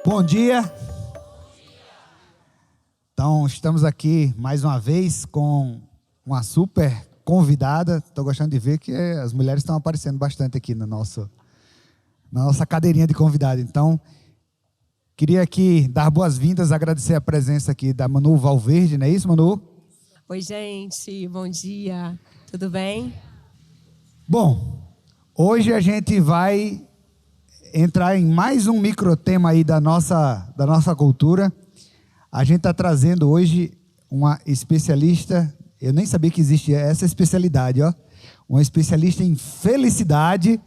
Bom dia. Então, estamos aqui mais uma vez com uma super convidada. Estou gostando de ver que as mulheres estão aparecendo bastante aqui na nossa cadeirinha de convidado. Então, queria aqui dar boas-vindas, agradecer a presença aqui da Manu Valverde, não é isso, Manu? Oi, gente. Bom dia. Tudo bem? Bom, hoje a gente vai entrar em mais um microtema aí da nossa cultura. A gente está trazendo hoje uma especialista, eu nem sabia que existia essa especialidade, ó. Uma especialista em felicidade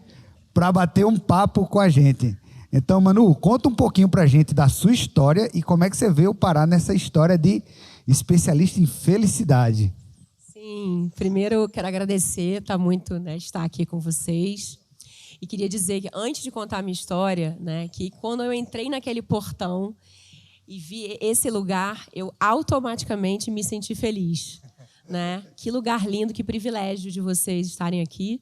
para bater um papo com a gente. Então, Manu, conta um pouquinho para a gente da sua história e como é que você veio parar nessa história de especialista em felicidade. Sim, primeiro eu quero agradecer, estar aqui com vocês. E queria dizer que, antes de contar a minha história, que quando eu entrei naquele portão e vi esse lugar, eu automaticamente me senti feliz. Que lugar lindo, que privilégio de vocês estarem aqui,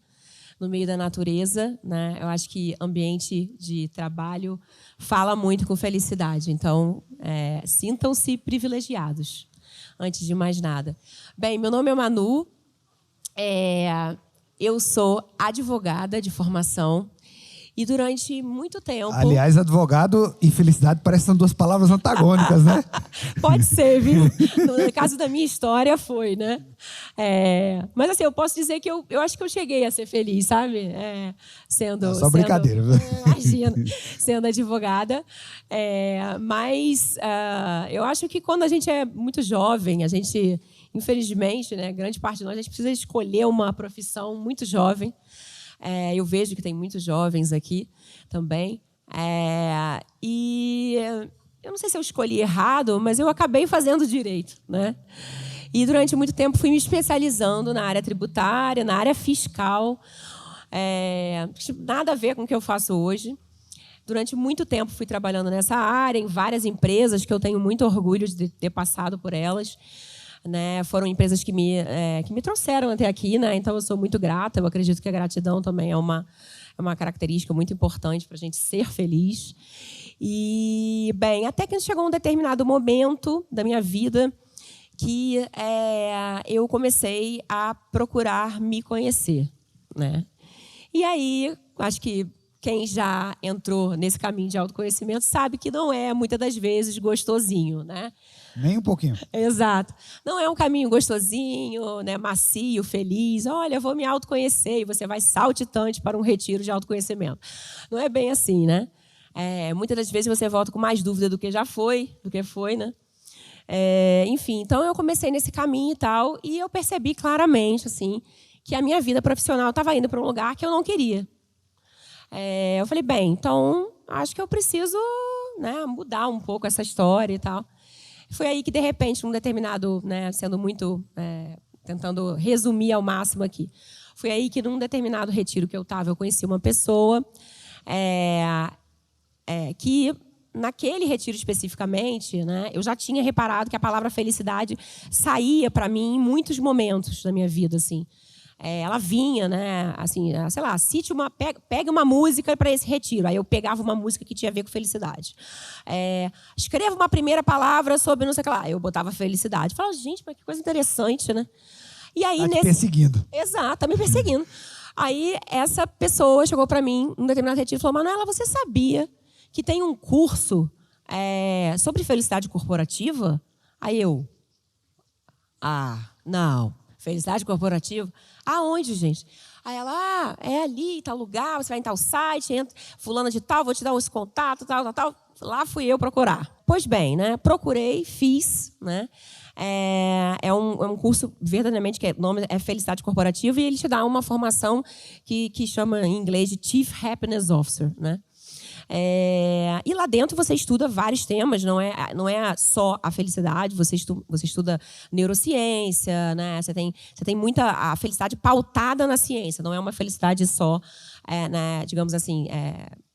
no meio da natureza. Eu acho que ambiente de trabalho fala muito com felicidade. Então, sintam-se privilegiados, antes de mais nada. Bem, meu nome é Manu. Eu sou advogada de formação e durante muito tempo... Aliás, advogado e felicidade parecem são duas palavras antagônicas, né? Pode ser, viu? No caso da minha história, foi, né? Mas assim, eu posso dizer que eu acho que eu cheguei a ser feliz, sabe? Só brincadeira, viu? Imagina, sendo advogada. Mas eu acho que quando a gente é muito jovem, a gente... Infelizmente, grande parte de nós, a gente precisa escolher uma profissão muito jovem. Eu vejo que tem muitos jovens aqui também. E eu não sei se eu escolhi errado, mas eu acabei fazendo direito, E durante muito tempo fui me especializando na área tributária, na área fiscal. Nada a ver com o que eu faço hoje. Durante muito tempo fui trabalhando nessa área, em várias empresas, que eu tenho muito orgulho de ter passado por elas. Foram empresas que me trouxeram até aqui, então eu sou muito grata. Eu acredito que a gratidão também é uma característica muito importante para a gente ser feliz. E, bem, até que chegou um determinado momento da minha vida que eu comecei a procurar me conhecer. E aí, acho que quem já entrou nesse caminho de autoconhecimento sabe que não é, muitas das vezes, gostosinho, Nem um pouquinho. Exato. Não é um caminho gostosinho, macio, feliz. Olha, eu vou me autoconhecer e você vai saltitante para um retiro de autoconhecimento. Não é bem assim, muitas das vezes você volta com mais dúvida do que já foi, enfim, então eu comecei nesse caminho e tal, e eu percebi claramente, assim, que a minha vida profissional estava indo para um lugar que eu não queria. Eu falei, bem, então acho que eu preciso mudar um pouco essa história e tal. Foi aí que, de repente, num determinado, sendo muito, tentando resumir ao máximo aqui, foi aí que, num determinado retiro que eu estava, eu conheci uma pessoa que, naquele retiro especificamente, eu já tinha reparado que a palavra felicidade saía para mim em muitos momentos da minha vida, assim. Ela vinha, assim, sei lá, pegue uma música para esse retiro. Aí eu pegava uma música que tinha a ver com felicidade. Escreva uma primeira palavra sobre não sei o que lá. Eu botava felicidade. Falava, gente, mas que coisa interessante, E aí, te perseguindo. Exato, tá me perseguindo. Aí essa pessoa chegou para mim, num determinado retiro, e falou, Manuela, você sabia que tem um curso sobre felicidade corporativa? Aí eu, não, felicidade corporativa? Aonde, gente? Aí ela, é ali, tal lugar, você vai em tal site, entra, fulana de tal, vou te dar esse contato, tal. Lá fui eu procurar. Pois bem, procurei, fiz, É um curso verdadeiramente que o nome é Felicidade Corporativa e ele te dá uma formação que chama em inglês de Chief Happiness Officer, E lá dentro você estuda vários temas, não é só a felicidade, você estuda neurociência, né? Você tem muita a felicidade pautada na ciência, não é uma felicidade só, né, digamos assim,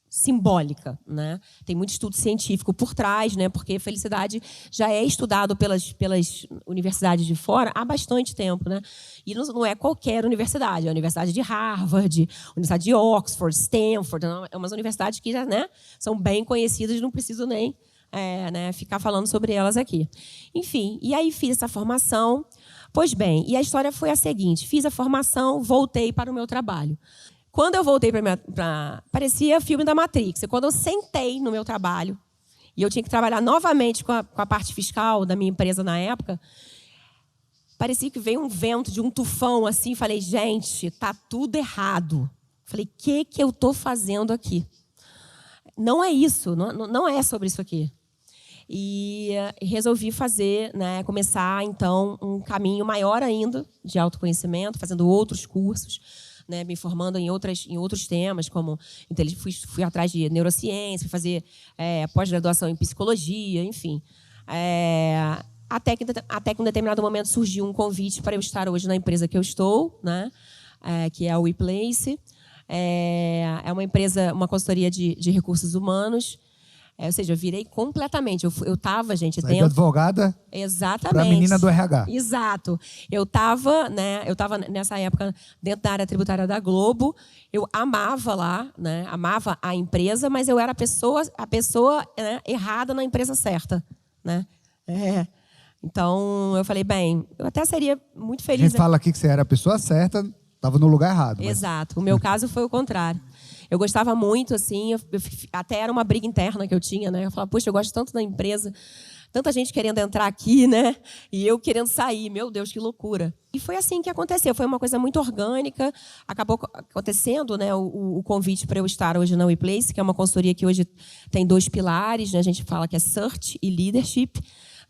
simbólica, né? Tem muito estudo científico por trás, né? Porque felicidade já é estudado pelas universidades de fora há bastante tempo, né? E não é qualquer universidade, é a Universidade de Harvard, a Universidade de Oxford, Stanford, é umas universidades que já, né, são bem conhecidas, não preciso nem né, ficar falando sobre elas aqui. Enfim, e aí fiz essa formação. Pois bem, e a história foi a seguinte: fiz a formação, voltei para o meu trabalho. Quando eu voltei parecia filme da Matrix. Quando eu sentei no meu trabalho, e eu tinha que trabalhar novamente com a parte fiscal da minha empresa na época, parecia que veio um vento de um tufão assim. Falei, gente, tá tudo errado. Falei, o que eu estou fazendo aqui? Não é isso, não é sobre isso aqui. E resolvi fazer, né, começar, então, um caminho maior ainda de autoconhecimento, fazendo outros cursos, né, me formando em outros temas, como fui atrás de neurociência, fui fazer pós-graduação em psicologia, enfim. Até que em um determinado momento surgiu um convite para eu estar hoje na empresa que eu estou, né, que é a WePlace. É uma empresa, uma consultoria de recursos humanos. Ou seja, eu virei completamente. Eu estava, gente, dentro... da advogada para a menina do RH. Exato. Eu estava nessa época dentro da área tributária da Globo. Eu amava lá, né? Amava a empresa, mas eu era a pessoa né, errada na empresa certa, né? Então, eu falei, bem, eu até seria muito feliz... A gente fala aqui que você era a pessoa certa, estava no lugar errado. Mas... Exato. O meu caso foi o contrário. Eu gostava muito, assim, até era uma briga interna que eu tinha, né? Eu falava, poxa, eu gosto tanto da empresa, tanta gente querendo entrar aqui, né? E eu querendo sair. Meu Deus, que loucura. E foi assim que aconteceu. Foi uma coisa muito orgânica. Acabou acontecendo, né, o convite para eu estar hoje na WePlace, que é uma consultoria que hoje tem 2 pilares, né? A gente fala que é Search e Leadership.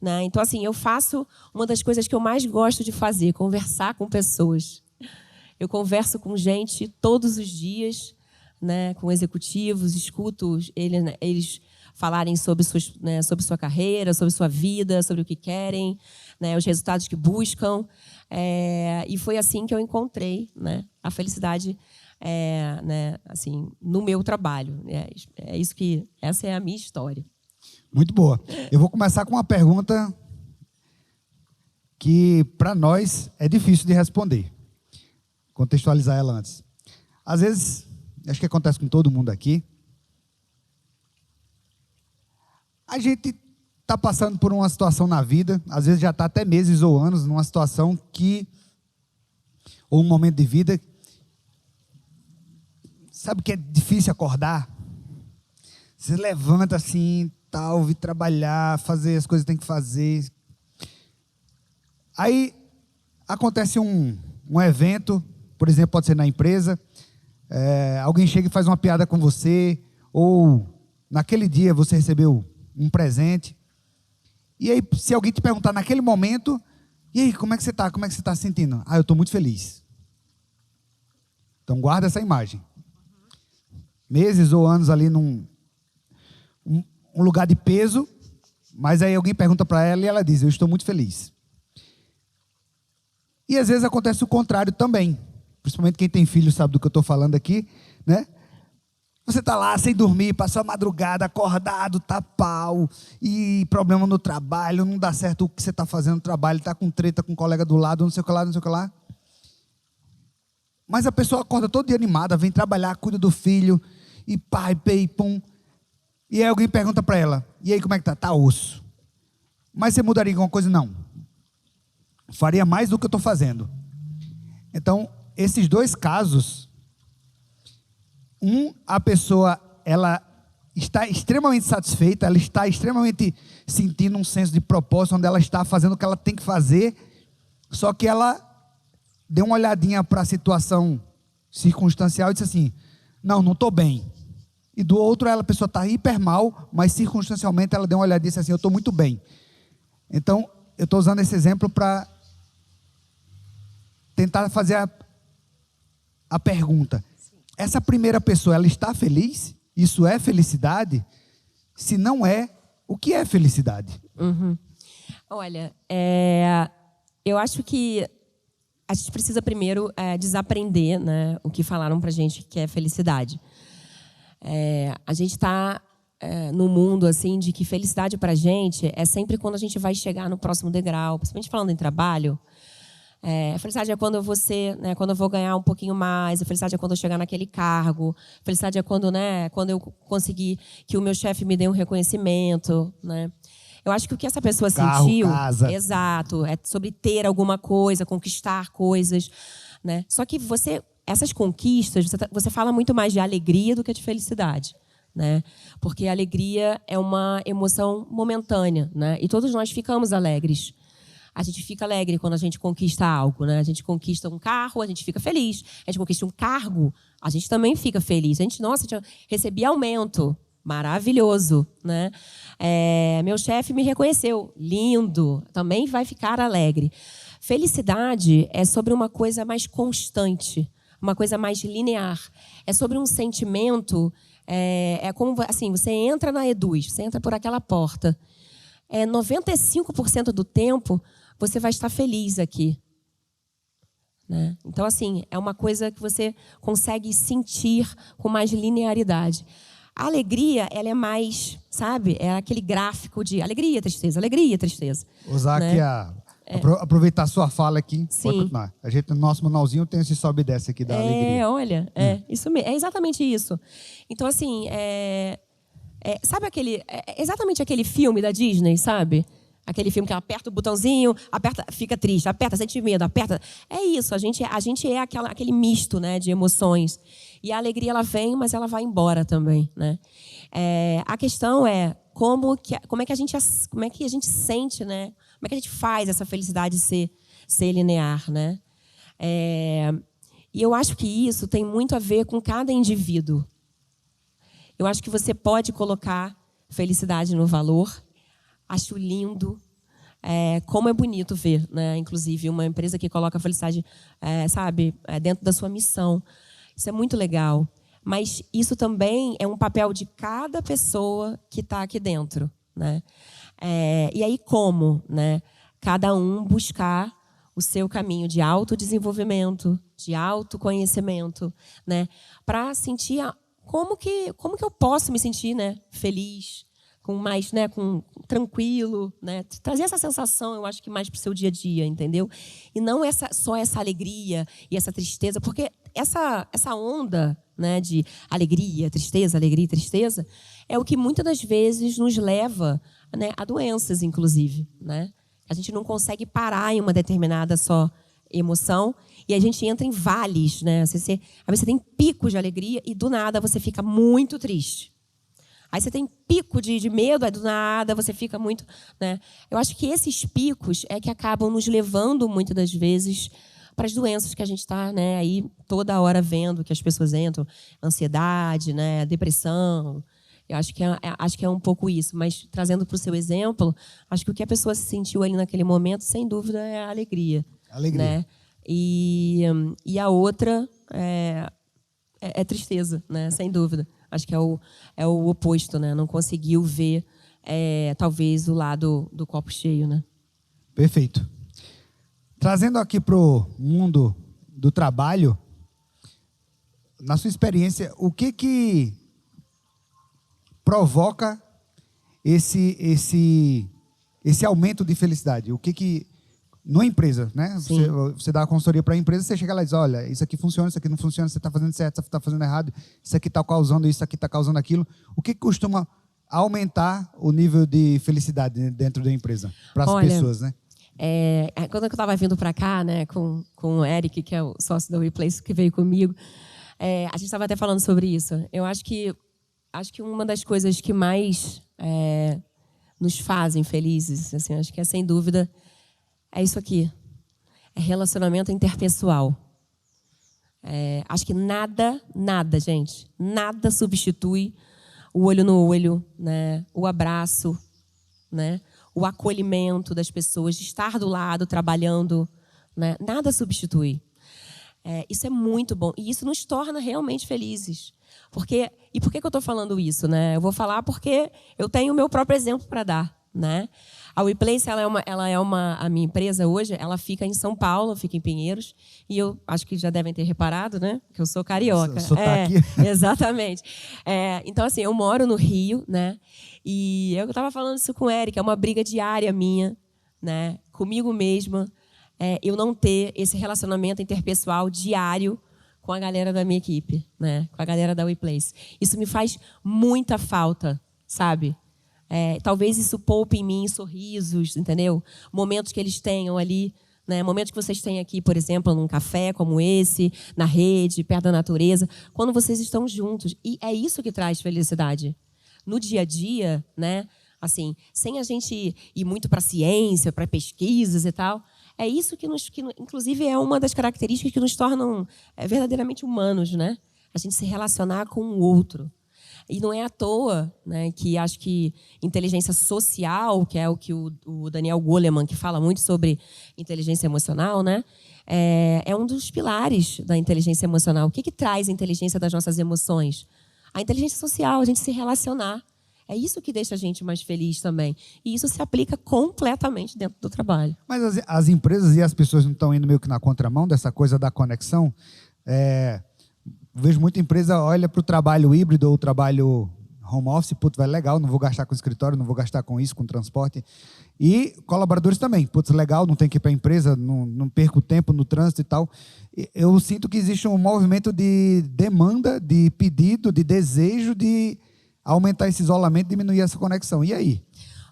Né? Então, assim, eu faço uma das coisas que eu mais gosto de fazer, conversar com pessoas. Eu converso com gente todos os dias, né, com executivos, escuto eles falarem sobre sua carreira, sobre sua vida, sobre o que querem, né, os resultados que buscam. E foi assim que eu encontrei, né, a felicidade né, assim, no meu trabalho. Essa é a minha história. Muito boa. Eu vou começar com uma pergunta que, para nós, é difícil de responder. Contextualizar ela antes. Às vezes, acho que acontece com todo mundo aqui, a gente está passando por uma situação na vida, às vezes já está até meses ou anos, numa situação ou um momento de vida, sabe que é difícil acordar? Você levanta assim, tal, vir trabalhar, fazer as coisas que tem que fazer. Aí acontece um evento, por exemplo, pode ser na empresa, alguém chega e faz uma piada com você, ou naquele dia você recebeu um presente, e aí se alguém te perguntar naquele momento, e aí, como é que você está? Como é que você está se sentindo? Eu estou muito feliz. Então guarda essa imagem. Meses ou anos ali num lugar de peso, mas aí alguém pergunta para ela e ela diz, eu estou muito feliz. E às vezes acontece o contrário também. Principalmente quem tem filho sabe do que eu estou falando aqui, né? Você está lá sem dormir, passou a madrugada, acordado, tá pau, e problema no trabalho, não dá certo o que você está fazendo no trabalho, está com treta com um colega do lado, não sei o que lá, não sei o que lá. Mas a pessoa acorda todo dia animada, vem trabalhar, cuida do filho, e pai, pei, pum. E aí alguém pergunta para ela, e aí como é que tá? Tá osso. Mas você mudaria alguma coisa? Não. Faria mais do que eu estou fazendo. Então, esses 2 casos, a pessoa, ela está extremamente satisfeita, ela está extremamente sentindo um senso de propósito, onde ela está fazendo o que ela tem que fazer, só que ela deu uma olhadinha para a situação circunstancial e disse assim, não estou bem. E do outro, a pessoa está hiper mal, mas circunstancialmente ela deu uma olhadinha e disse assim, eu estou muito bem. Então, eu estou usando esse exemplo para tentar fazer a pergunta. Essa primeira pessoa, ela está feliz? isso é felicidade? Se não é, o que é felicidade? Olha, eu acho que a gente precisa primeiro desaprender, né, o que falaram pra gente que é felicidade. A gente está num mundo assim de que felicidade pra gente é sempre quando a gente vai chegar no próximo degrau, principalmente falando em trabalho. A felicidade é quando né, quando eu vou ganhar um pouquinho mais. A felicidade é quando eu chegar naquele cargo. A felicidade é quando, né, quando eu conseguir que o meu chefe me dê um reconhecimento, né? Eu acho que o que essa pessoa sentiu, casa. exato, é sobre ter alguma coisa, conquistar coisas, né? Só que essas conquistas, você fala muito mais de alegria do que de felicidade, né? Porque a alegria é uma emoção momentânea, né? E todos nós ficamos alegres. A gente fica alegre quando a gente conquista algo, né? A gente conquista um carro, a gente fica feliz. A gente conquista um cargo, a gente também fica feliz. Nossa, recebi aumento. Maravilhoso, né? Meu chefe me reconheceu. Lindo. Também vai ficar alegre. Felicidade é sobre uma coisa mais constante, uma coisa mais linear. É sobre um sentimento. É como assim, você entra na Eduz, você entra por aquela porta. 95% do tempo você vai estar feliz aqui, né? Então, assim, é uma coisa que você consegue sentir com mais linearidade. A alegria, ela é mais, sabe? É aquele gráfico de alegria, tristeza, alegria, tristeza. Usar né? aqui aproveitar a sua fala aqui. Sim. Pode continuar. A gente, no nosso manualzinho tem esse sobe e desce aqui da alegria. Olha, isso mesmo, é exatamente isso. Então, assim, sabe exatamente aquele filme da Disney, sabe? Aquele filme que ela aperta o botãozinho, aperta, fica triste, aperta, sente medo, aperta. É isso, a gente é aquele misto, né, de emoções. E a alegria, ela vem, mas ela vai embora também, né? A questão é como é que a gente sente, né? Como é que a gente faz essa felicidade ser linear, né? E eu acho que isso tem muito a ver com cada indivíduo. Eu acho que você pode colocar felicidade no valor. Acho lindo. Como é bonito ver, né? Inclusive, uma empresa que coloca a felicidade, dentro da sua missão. Isso é muito legal. Mas isso também é um papel de cada pessoa que está aqui dentro, né? E aí como, né? Cada um buscar o seu caminho de autodesenvolvimento, de autoconhecimento, né? Para sentir como que eu posso me sentir, né, feliz, com mais, né, tranquilo, né? Trazer essa sensação, eu acho que mais para o seu dia a dia, entendeu? E não só essa alegria e essa tristeza, porque essa onda, né, de alegria, tristeza, é o que muitas das vezes nos leva, né, a doenças, inclusive, né? A gente não consegue parar em uma determinada só emoção e a gente entra em vales, né? Às vezes você tem picos de alegria e do nada você fica muito triste. Aí você tem pico de medo, aí do nada você fica muito, né? Eu acho que esses picos é que acabam nos levando muitas das vezes para as doenças que a gente está, né, aí toda hora vendo que as pessoas entram, ansiedade, né, depressão. Eu acho que é um pouco isso, mas trazendo para o seu exemplo, acho que o que a pessoa se sentiu ali naquele momento, sem dúvida, é a alegria. Né? E a outra é tristeza, né? Sem dúvida. Acho que é o oposto, né? Não conseguiu ver, talvez, o lado do copo cheio, né? Perfeito. Trazendo aqui para o mundo do trabalho, na sua experiência, o que provoca esse aumento de felicidade? O que numa empresa, né? Você dá a consultoria para a empresa, você chega lá e diz, olha, isso aqui funciona, isso aqui não funciona, você está fazendo certo, você está fazendo errado, isso aqui está causando isso, aqui está causando aquilo. O que costuma aumentar o nível de felicidade dentro da empresa para as pessoas, né? Quando eu estava vindo para cá, né, com o Eric, que é o sócio da WePlace, que veio comigo, a gente estava até falando sobre isso. Eu acho que uma das coisas que mais nos fazem felizes, assim, acho que sem dúvida, é isso aqui. É relacionamento interpessoal. Acho que nada, gente, nada substitui o olho no olho, né, o abraço, né, o acolhimento das pessoas, de estar do lado, trabalhando, né, nada substitui. Isso é muito bom. E isso nos torna realmente felizes. E por que eu estou falando isso? Né? Eu vou falar porque eu tenho o meu próprio exemplo para dar. Né? A WePlace, a minha empresa hoje, ela fica em São Paulo, fica em Pinheiros, e eu acho que já devem ter reparado, né? Que eu sou carioca. Sotaque. Exatamente. Então, assim, eu moro no Rio, né? E eu estava falando isso com o Eric, é uma briga diária minha, né? Comigo mesma, eu não ter esse relacionamento interpessoal diário com a galera da minha equipe, né? Com a galera da WePlace. Isso me faz muita falta, sabe? Talvez isso poupe em mim sorrisos, entendeu? Momentos que eles tenham ali, né? Momentos que vocês têm aqui, por exemplo, num café como esse, na rede, perto da natureza, quando vocês estão juntos. E é isso que traz felicidade. No dia a dia, né? Assim, sem a gente ir muito para a ciência, para pesquisas e tal, é isso que inclusive, é uma das características que nos tornam verdadeiramente humanos, né? A gente se relacionar com o outro. E não é à toa, né, que acho que inteligência social, que é o que o Daniel Goleman, que fala muito sobre inteligência emocional, né, é um dos pilares da inteligência emocional. O que traz a inteligência das nossas emoções? A inteligência social, a gente se relacionar. É isso que deixa a gente mais feliz também. E isso se aplica completamente dentro do trabalho. Mas as empresas e as pessoas não estão indo meio que na contramão dessa coisa da conexão? Vejo muita empresa olha para o trabalho híbrido ou o trabalho home office, putz, vai legal, não vou gastar com escritório, não vou gastar com isso, com transporte. E colaboradores também, putz, legal, não tem que ir para a empresa, não perco tempo no trânsito e tal. Eu sinto que existe um movimento de demanda, de pedido, de desejo de aumentar esse isolamento, diminuir essa conexão. E aí?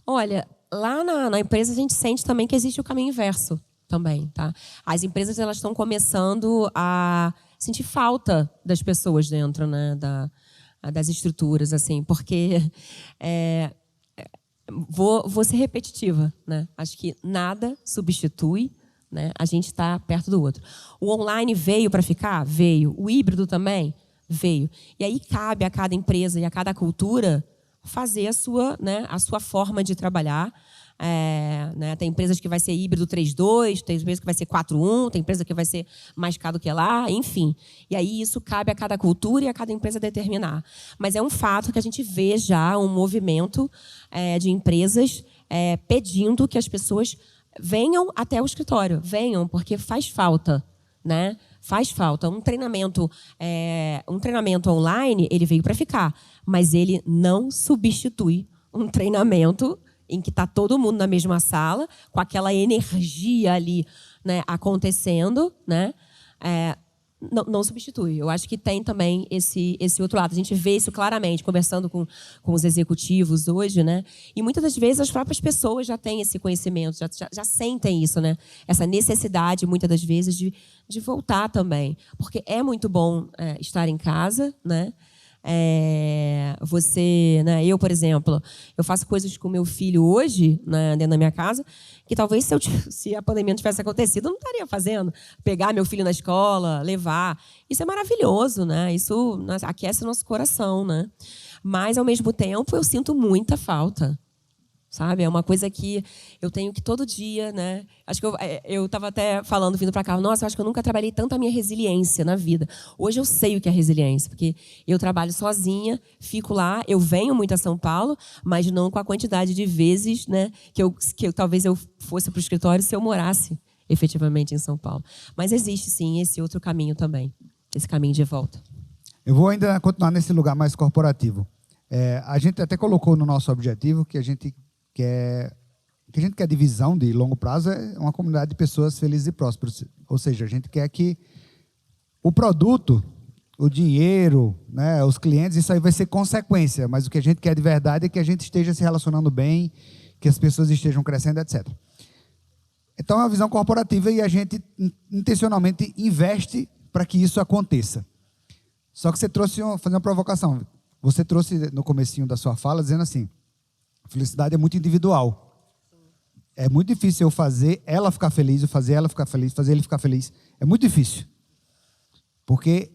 Olha, lá na empresa a gente sente também que existe o caminho inverso também, tá? As empresas elas estão começando a sentir falta das pessoas dentro, né, das estruturas, assim, porque vou ser repetitiva, né? Acho que nada substitui, né, a gente estar perto do outro. O online veio para ficar? Veio. O híbrido também? Veio. E aí cabe a cada empresa e a cada cultura fazer a sua forma de trabalhar. Né? Tem empresas que vai ser híbrido 3.2, tem empresa que vai ser 4.1, tem empresa que vai ser mais cá do que lá, enfim. E aí isso cabe a cada cultura e a cada empresa determinar. Mas é um fato que a gente vê já um movimento de empresas pedindo que as pessoas venham até o escritório. Venham, porque faz falta, né? Faz falta. Um treinamento online, ele veio para ficar, mas ele não substitui um treinamento em que está todo mundo na mesma sala, com aquela energia ali, né, acontecendo, né? Não substitui. Eu acho que tem também esse outro lado. A gente vê isso claramente, conversando com os executivos hoje, né? E muitas das vezes as próprias pessoas já têm esse conhecimento, já sentem isso, né? Essa necessidade, muitas das vezes, de voltar também. Porque é muito bom estar em casa, né? Né, eu, por exemplo, eu faço coisas com meu filho hoje, né, dentro da minha casa, que talvez se a pandemia não tivesse acontecido, eu não estaria fazendo. Pegar meu filho na escola, levar. Isso é maravilhoso, né? Isso aquece o nosso coração, né? Mas, ao mesmo tempo, eu sinto muita falta. Sabe? É uma coisa que eu tenho que todo dia, né? Acho que eu estava até falando, vindo para cá, nossa, eu acho que eu nunca trabalhei tanto a minha resiliência na vida. Hoje eu sei o que é resiliência, porque eu trabalho sozinha, fico lá, eu venho muito a São Paulo, mas não com a quantidade de vezes, né, que talvez eu fosse para o escritório se eu morasse efetivamente em São Paulo. Mas existe, sim, esse outro caminho também, esse caminho de volta. Eu vou ainda continuar nesse lugar mais corporativo. A gente até colocou no nosso objetivo que a gente quer de visão de longo prazo é uma comunidade de pessoas felizes e prósperas. Ou seja, a gente quer que o produto, o dinheiro, né, os clientes, isso aí vai ser consequência, mas o que a gente quer de verdade é que a gente esteja se relacionando bem, que as pessoas estejam crescendo, etc. Então, é uma visão corporativa e a gente intencionalmente investe para que isso aconteça. Só que você trouxe, fazer uma provocação, você trouxe no comecinho da sua fala dizendo assim, felicidade é muito individual. É muito difícil eu fazer ela ficar feliz, eu fazer ela ficar feliz, fazer ele ficar feliz. É muito difícil. Porque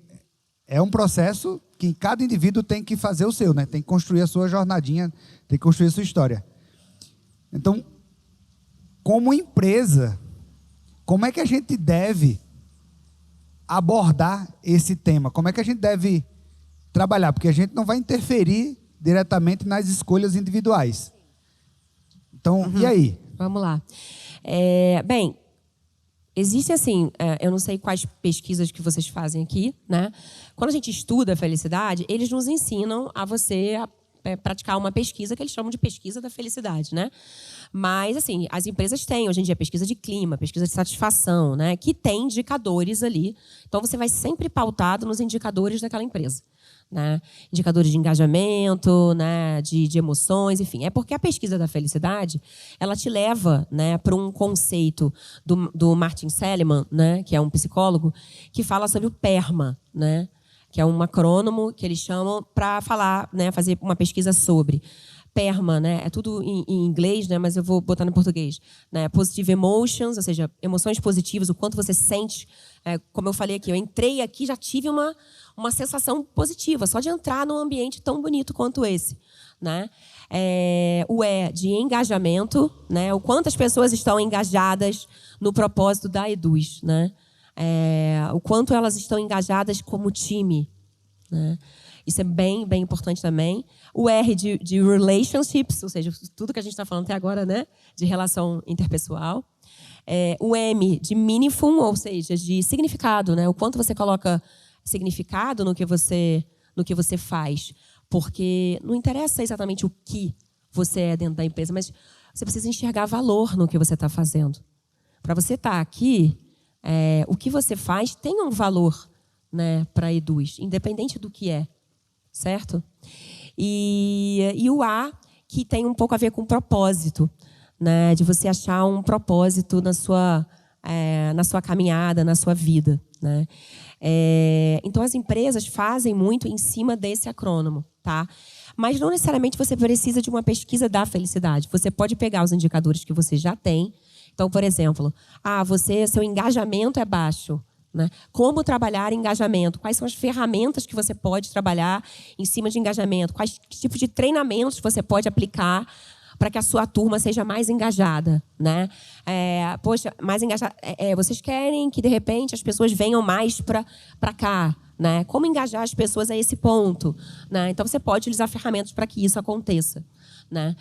é um processo que cada indivíduo tem que fazer o seu, né? Tem que construir a sua jornadinha, tem que construir a sua história. Então, como empresa, como é que a gente deve abordar esse tema? Como é que a gente deve trabalhar? Porque a gente não vai interferir diretamente nas escolhas individuais. Então, e aí? Vamos lá. Bem, existe assim, eu não sei quais pesquisas que vocês fazem aqui, né? Quando a gente estuda a felicidade, eles nos ensinam a você praticar uma pesquisa que eles chamam de pesquisa da felicidade, né? Mas, assim, as empresas têm, hoje em dia, pesquisa de clima, pesquisa de satisfação, né? Que tem indicadores ali. Então, você vai sempre pautado nos indicadores daquela empresa, né? Indicadores de engajamento, né? De emoções, enfim. É porque a pesquisa da felicidade, ela te leva, né, para um conceito do Martin Seligman, né? Que é um psicólogo, que fala sobre o PERMA, né? Que é um acrônimo que eles chamam para falar, né, fazer uma pesquisa sobre. PERMA, né, é tudo em inglês, né, mas eu vou botar no português. Né, positive emotions, ou seja, emoções positivas, o quanto você sente. Como eu falei aqui, eu entrei aqui já tive uma sensação positiva, só de entrar num ambiente tão bonito quanto esse. Né? O E de engajamento, né, o quanto as pessoas estão engajadas no propósito da Eduz, né? O quanto elas estão engajadas como time, né? Isso é bem, bem importante também. O R de relationships, ou seja, tudo que a gente está falando até agora, né? De relação interpessoal. O M de meaningful, ou seja, de significado, né? O quanto você coloca significado no que você faz. Porque não interessa exatamente o que você é dentro da empresa, mas você precisa enxergar valor no que você está fazendo. Para você estar aqui, o que você faz tem um valor, né, para a Eduz, independente do que é, certo? E o A, que tem um pouco a ver com propósito, né, de você achar um propósito na sua caminhada, na sua vida, né? Então, as empresas fazem muito em cima desse acrônimo, tá? Mas não necessariamente você precisa de uma pesquisa da felicidade. Você pode pegar os indicadores que você já tem. Então, por exemplo, seu engajamento é baixo, né? Como trabalhar engajamento? Quais são as ferramentas que você pode trabalhar em cima de engajamento? Quais tipos de treinamentos você pode aplicar para que a sua turma seja mais engajada, né? Mais engajada. Vocês querem que, de repente, as pessoas venham mais para cá, né? Como engajar as pessoas a esse ponto, né? Então, você pode utilizar ferramentas para que isso aconteça, né?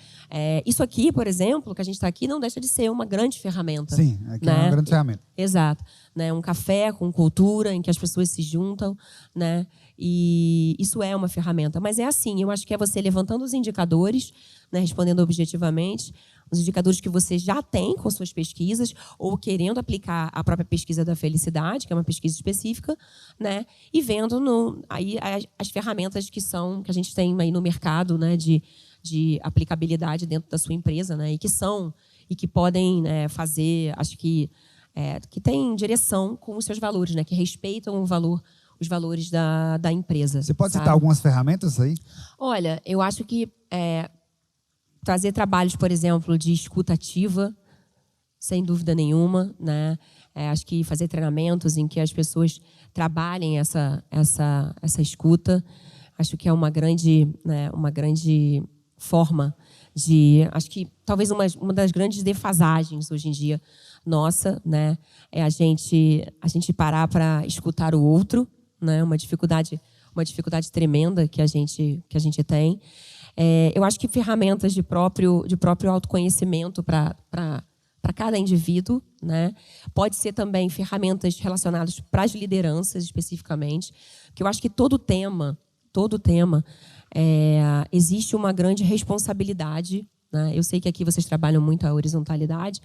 Isso aqui, por exemplo, que a gente está aqui, não deixa de ser uma grande ferramenta. Sim, aqui né? é uma grande ferramenta. Exato. Né? Um café com cultura, em que as pessoas se juntam, né? E isso é uma ferramenta. Mas é assim, eu acho que é você levantando os indicadores, né? Respondendo objetivamente, os indicadores que você já tem com suas pesquisas, ou querendo aplicar a própria pesquisa da felicidade, que é uma pesquisa específica, né? E vendo aí as ferramentas que a gente tem aí no mercado, né? De aplicabilidade dentro da sua empresa, né? E que podem, né, fazer, acho que tem direção com os seus valores, né? Que respeitam os valores da empresa. Você pode sabe? citar algumas ferramentas aí? Olha, eu acho que trazer trabalhos, por exemplo, de escuta ativa, sem dúvida nenhuma, né? Acho que fazer treinamentos em que as pessoas trabalhem essa escuta, acho que é uma grande forma acho que talvez uma das grandes defasagens hoje em dia nossa, né, é a gente parar para escutar o outro, né, uma dificuldade tremenda que a gente tem. Eu acho que ferramentas de próprio autoconhecimento para cada indivíduo, né, pode ser também ferramentas relacionadas para as lideranças especificamente, porque eu acho que todo tema existe uma grande responsabilidade, né? Eu sei que aqui vocês trabalham muito a horizontalidade,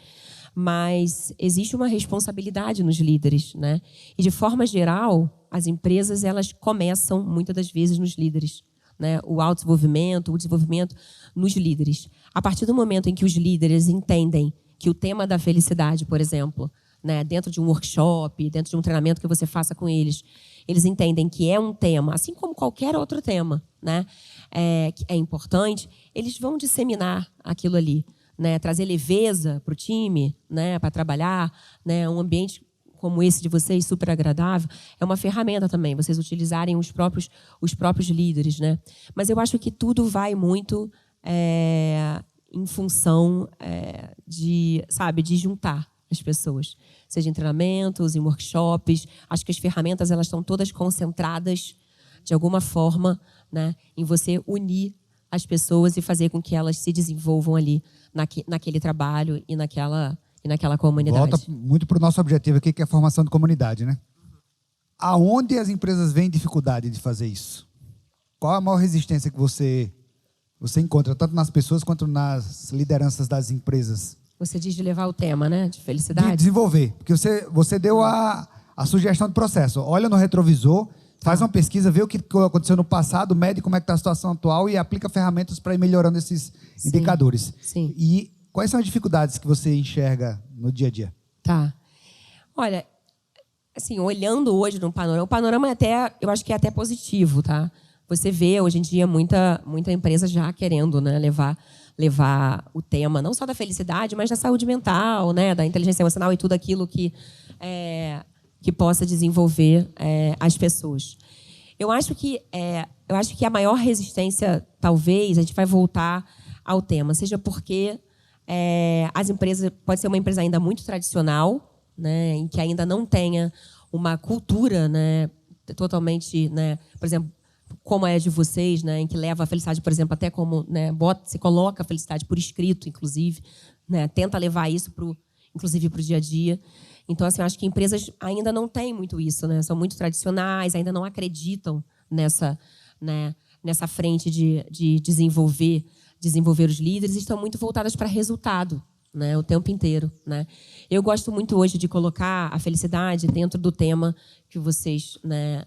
mas existe uma responsabilidade nos líderes, né? E de forma geral, as empresas elas começam muitas das vezes nos líderes, né? O autodesenvolvimento, o desenvolvimento nos líderes. A partir do momento em que os líderes entendem que o tema da felicidade, por exemplo, né, dentro de um workshop, dentro de um treinamento que você faça com eles entendem que é um tema, assim como qualquer outro tema, né, que é importante, eles vão disseminar aquilo ali, né, trazer leveza para o time, né, para trabalhar, né, um ambiente como esse de vocês, super agradável, é uma ferramenta também, vocês utilizarem os próprios líderes, né? Mas eu acho que tudo vai muito em função de juntar as pessoas, seja em treinamentos, em workshops. Acho que as ferramentas elas estão todas concentradas, de alguma forma, né, em você unir as pessoas e fazer com que elas se desenvolvam ali naquele trabalho e naquela comunidade. Volta muito para o nosso objetivo aqui, que é a formação de comunidade, né? Aonde as empresas veem dificuldade de fazer isso? Qual a maior resistência que você encontra, tanto nas pessoas quanto nas lideranças das empresas? Você diz de levar o tema, né? De De felicidade. desenvolver. Porque você deu a sugestão de processo. Olha no retrovisor, faz uma pesquisa, vê o que aconteceu no passado, mede como é que está a situação atual e aplica ferramentas para ir melhorando esses indicadores. Sim. E quais são as dificuldades que você enxerga no dia a dia? Tá. Olha, assim, olhando hoje no panorama, o panorama eu acho que é até positivo, tá? Você vê hoje em dia muita empresa já querendo, né, levar o tema não só da felicidade, mas da saúde mental, né, da inteligência emocional e tudo aquilo que possa desenvolver as pessoas. Eu acho que a maior resistência, talvez, a gente vai voltar ao tema, seja porque as empresas pode ser uma empresa ainda muito tradicional, né, em que ainda não tenha uma cultura, né, totalmente, né, por exemplo, como é a de vocês, né, em que leva a felicidade, por exemplo, até como, né, se coloca a felicidade por escrito, inclusive, né, tenta levar isso inclusive para o dia a dia. Então, assim, eu acho que empresas ainda não têm muito isso, né, são muito tradicionais, ainda não acreditam nessa frente de desenvolver os líderes, estão muito voltadas para resultado, né, o tempo inteiro, né. Eu gosto muito hoje de colocar a felicidade dentro do tema que vocês, né,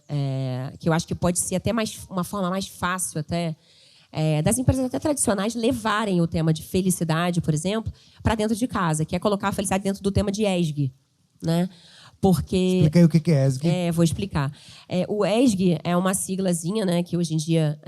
que eu acho que pode ser até uma forma mais fácil até das empresas até tradicionais levarem o tema de felicidade, por exemplo, para dentro de casa, que é colocar a felicidade dentro do tema de ESG, né? Porque explica aí o que é ESG. Vou explicar. O ESG é uma siglazinha, né, que hoje em dia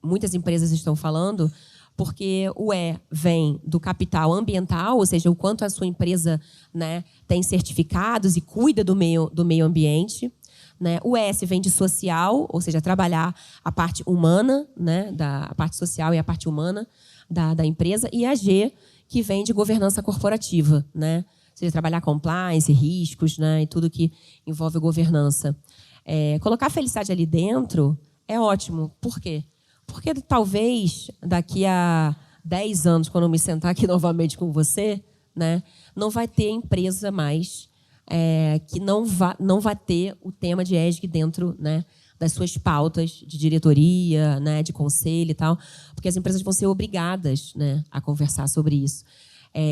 muitas empresas estão falando, porque o E vem do capital ambiental, ou seja, o quanto a sua empresa, né, tem certificados e cuida do meio ambiente. Né? O S vem de social, ou seja, trabalhar a parte humana, né, a parte social e a parte humana da empresa. E a G, que vem de governança corporativa, né? Ou seja, trabalhar compliance, riscos, né, e tudo que envolve governança. Colocar a felicidade ali dentro é ótimo. Por quê? Porque talvez daqui a 10 anos, quando eu me sentar aqui novamente com você, né, não vai ter empresa mais que não vai ter o tema de ESG dentro, né, das suas pautas de diretoria, né, de conselho e tal, porque as empresas vão ser obrigadas, né, a conversar sobre isso.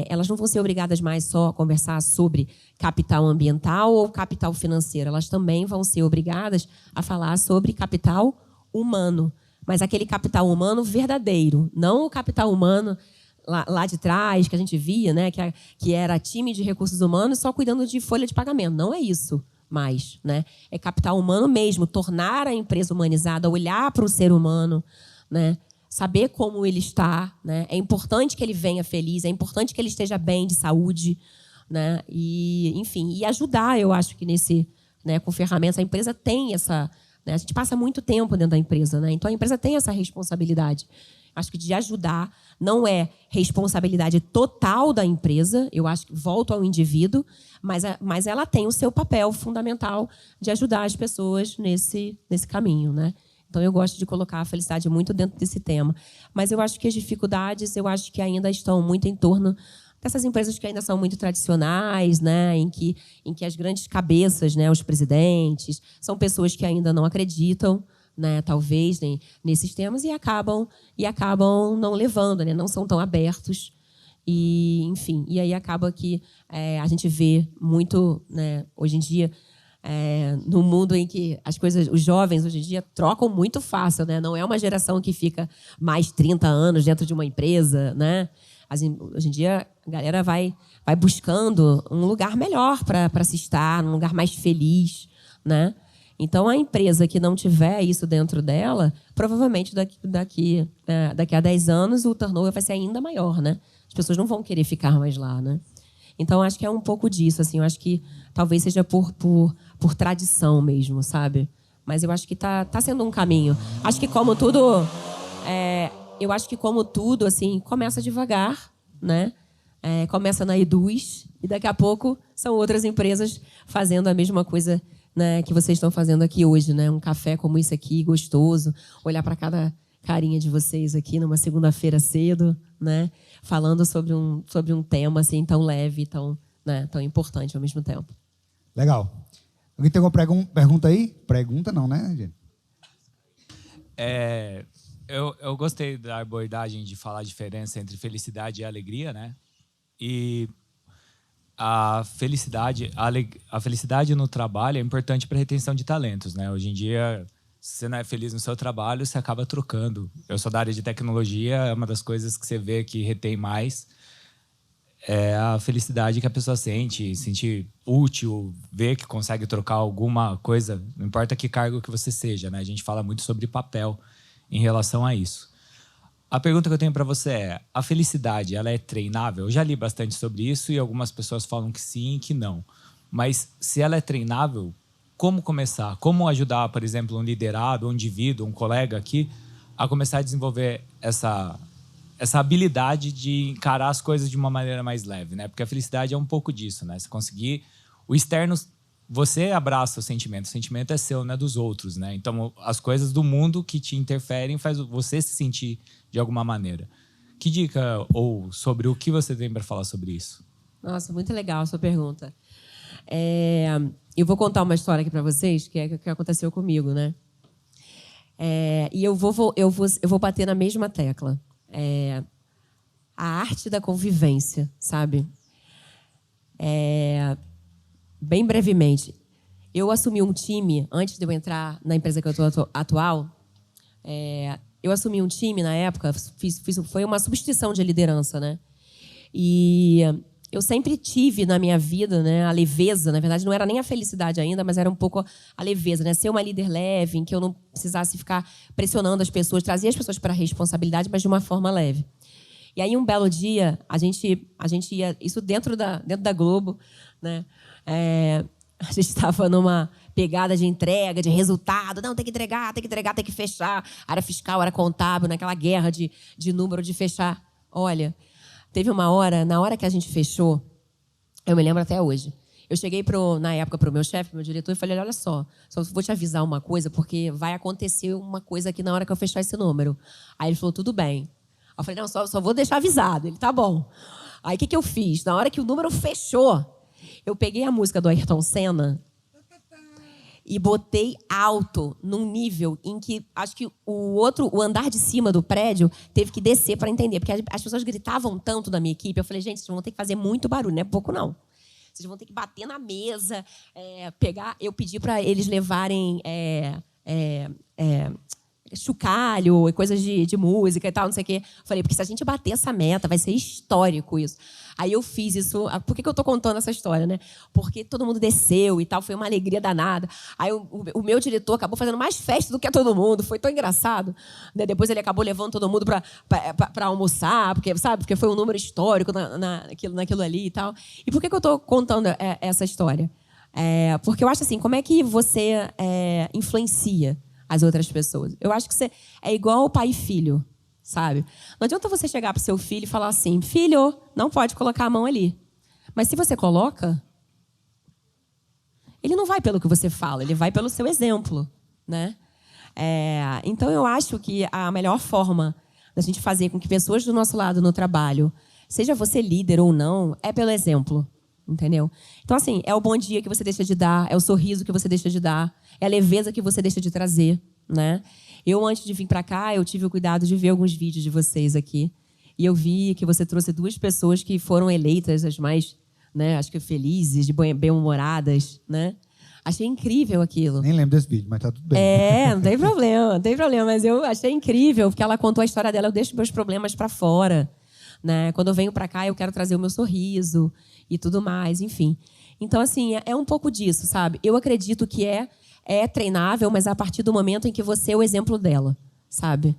Elas não vão ser obrigadas mais só a conversar sobre capital ambiental ou capital financeiro, elas também vão ser obrigadas a falar sobre capital humano, mas aquele capital humano verdadeiro, não o capital humano lá de trás, que a gente via, né, que era time de recursos humanos só cuidando de folha de pagamento. Não é isso mais, né? É capital humano mesmo, tornar a empresa humanizada, olhar para o ser humano, né? Saber como ele está, né? É importante que ele venha feliz, é importante que ele esteja bem de saúde, né? E, enfim, e ajudar, eu acho que né, com ferramentas, a empresa tem essa, né? A gente passa muito tempo dentro da empresa, né? Então a empresa tem essa responsabilidade. Acho que de ajudar não é responsabilidade total da empresa, eu acho que volta ao indivíduo, mas ela tem o seu papel fundamental de ajudar as pessoas nesse caminho, né? Então, eu gosto de colocar a felicidade muito dentro desse tema. Mas eu acho que as dificuldades, eu acho que ainda estão muito em torno dessas empresas que ainda são muito tradicionais, né? Em que as grandes cabeças, né, os presidentes, são pessoas que ainda não acreditam, né, talvez, nesses temas e acabam não levando, né, não são tão abertos e, enfim, e aí acaba que a gente vê muito, né, hoje em dia no mundo em que as coisas, os jovens hoje em dia trocam muito fácil, né, não é uma geração que fica mais 30 anos dentro de uma empresa, né, hoje em dia a galera vai buscando um lugar melhor para se estar, um lugar mais feliz, né. Então, a empresa que não tiver isso dentro dela, provavelmente daqui a 10 anos o turnover vai ser ainda maior, né? As pessoas não vão querer ficar mais lá, né? Então, acho que é um pouco disso, assim. Eu acho que talvez seja por tradição mesmo, sabe? Mas eu acho que tá sendo um caminho. Acho que como tudo, assim, começa devagar, né? começa na Eduz e daqui a pouco são outras empresas fazendo a mesma coisa, né, que vocês estão fazendo aqui hoje, né? Um café como esse aqui, gostoso, olhar para cada carinha de vocês aqui numa segunda-feira cedo, né? Falando sobre um tema assim tão leve, tão, né, tão importante ao mesmo tempo. Legal. Alguém tem alguma pergunta aí? Pergunta não, né, gente? Eu gostei da abordagem de falar a diferença entre felicidade e alegria, né? E a felicidade no trabalho é importante para a retenção de talentos, né? Hoje em dia, se você não é feliz no seu trabalho, você acaba trocando. Eu sou da área de tecnologia, é uma das coisas que você vê que retém mais é a felicidade que a pessoa sente, sentir útil, ver que consegue trocar alguma coisa, não importa que cargo que você seja, né? A gente fala muito sobre papel em relação a isso. A pergunta que eu tenho para você é, a felicidade, ela é treinável? Eu já li bastante sobre isso e algumas pessoas falam que sim e que não. Mas se ela é treinável, como começar? Como ajudar, por exemplo, um liderado, um indivíduo, um colega aqui, a começar a desenvolver essa habilidade de encarar as coisas de uma maneira mais leve, né? Porque a felicidade é um pouco disso, né? Você conseguir... O externo, você abraça o sentimento é seu, não é dos outros, né? Então, as coisas do mundo que te interferem faz você se sentir de alguma maneira. Que dica ou sobre o que você tem para falar sobre isso? Nossa, muito legal a sua pergunta. Eu vou contar uma história aqui para vocês que aconteceu comigo, né? E eu vou bater na mesma tecla. A arte da convivência, sabe? Bem brevemente, eu assumi um time, antes de eu entrar na empresa que eu estou atual, eu assumi um time na época, foi uma substituição de liderança, né? E eu sempre tive na minha vida, né, a leveza, na verdade não era nem a felicidade ainda, mas era um pouco a leveza, né? Ser uma líder leve, em que eu não precisasse ficar pressionando as pessoas, trazer as pessoas para a responsabilidade, mas de uma forma leve. E aí, um belo dia, a gente ia... Isso dentro da Globo, né? A gente estava numa pegada de entrega, de resultado. Não, tem que entregar, tem que fechar. Área fiscal, área contábil, naquela guerra de número de fechar. Olha, teve uma hora, na hora que a gente fechou, eu me lembro até hoje, eu cheguei, na época, para o meu chefe, pro meu diretor, e falei, olha só vou te avisar uma coisa, porque vai acontecer uma coisa aqui na hora que eu fechar esse número. Aí ele falou, tudo bem. Eu falei, não, só vou deixar avisado. Ele, tá bom. Aí, o que eu fiz? Na hora que o número fechou, eu peguei a música do Ayrton Senna e botei alto, num nível em que acho que o andar de cima do prédio teve que descer para entender. Porque as pessoas gritavam tanto da minha equipe. Eu falei, gente, vocês vão ter que fazer muito barulho, não é pouco, não. Vocês vão ter que bater na mesa, pegar... Eu pedi para eles levarem... chocalho e coisas de música e tal, não sei o quê. Falei, porque se a gente bater essa meta, vai ser histórico isso. Aí eu fiz isso... Por que eu estou contando essa história, né? Porque todo mundo desceu e tal, foi uma alegria danada. Aí o meu diretor acabou fazendo mais festa do que todo mundo, foi tão engraçado. Né? Depois ele acabou levando todo mundo para almoçar, porque, sabe? Porque foi um número histórico naquilo ali e tal. E por que eu estou contando essa história? Porque eu acho assim, como é que você influencia as outras pessoas? Eu acho que você é igual pai e filho, sabe? Não adianta você chegar para o seu filho e falar assim, filho, não pode colocar a mão ali. Mas se você coloca, ele não vai pelo que você fala, ele vai pelo seu exemplo, né? Então, eu acho que a melhor forma da gente fazer com que pessoas do nosso lado no trabalho, seja você líder ou não, é pelo exemplo. Entendeu? Então, assim, é o bom dia que você deixa de dar, é o sorriso que você deixa de dar, é a leveza que você deixa de trazer, né? Eu, antes de vir para cá, eu tive o cuidado de ver alguns vídeos de vocês aqui. E eu vi que você trouxe 2 pessoas que foram eleitas as mais, né, acho que felizes, bem-humoradas, né? Achei incrível aquilo. Nem lembro desse vídeo, mas tá tudo bem. Não tem problema. Mas eu achei incrível, porque ela contou a história dela, eu deixo meus problemas para fora. Né? Quando eu venho para cá, eu quero trazer o meu sorriso e tudo mais, enfim. Então, assim, é um pouco disso, sabe? Eu acredito que é treinável, mas a partir do momento em que você é o exemplo dela, sabe?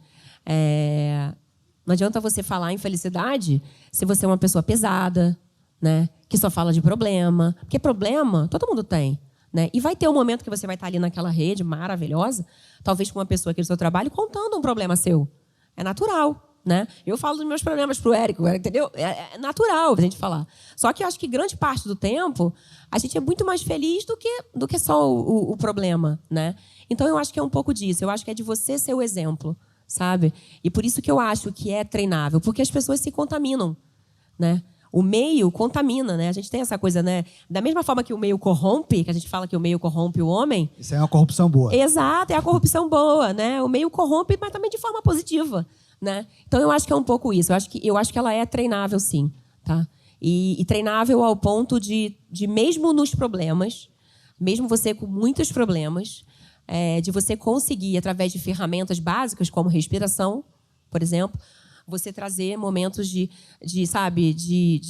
Não adianta você falar em felicidade se você é uma pessoa pesada, né? Que só fala de problema. Porque problema, todo mundo tem. Né? E vai ter um momento que você vai estar ali naquela rede maravilhosa, talvez com uma pessoa aqui do seu trabalho, contando um problema seu. É natural. né? Eu falo dos meus problemas pro Érico, entendeu? É natural a gente falar. Só que eu acho que grande parte do tempo a gente é muito mais feliz do que só o problema, né? Então eu acho que é um pouco disso. Eu acho que é de você ser o exemplo, sabe? E por isso que eu acho que é treinável, porque as pessoas se contaminam, né? O meio contamina, né? A gente tem essa coisa, né? Da mesma forma que o meio corrompe, que a gente fala que o meio corrompe o homem. Isso é uma corrupção boa. Exato, é a corrupção boa, né? O meio corrompe, mas também de forma positiva, né? Então eu acho que é um pouco isso. Eu acho que ela é treinável, sim, tá? E treinável ao ponto de mesmo nos problemas, mesmo você com muitos problemas, de você conseguir, através de ferramentas básicas como respiração, por exemplo, você trazer momentos de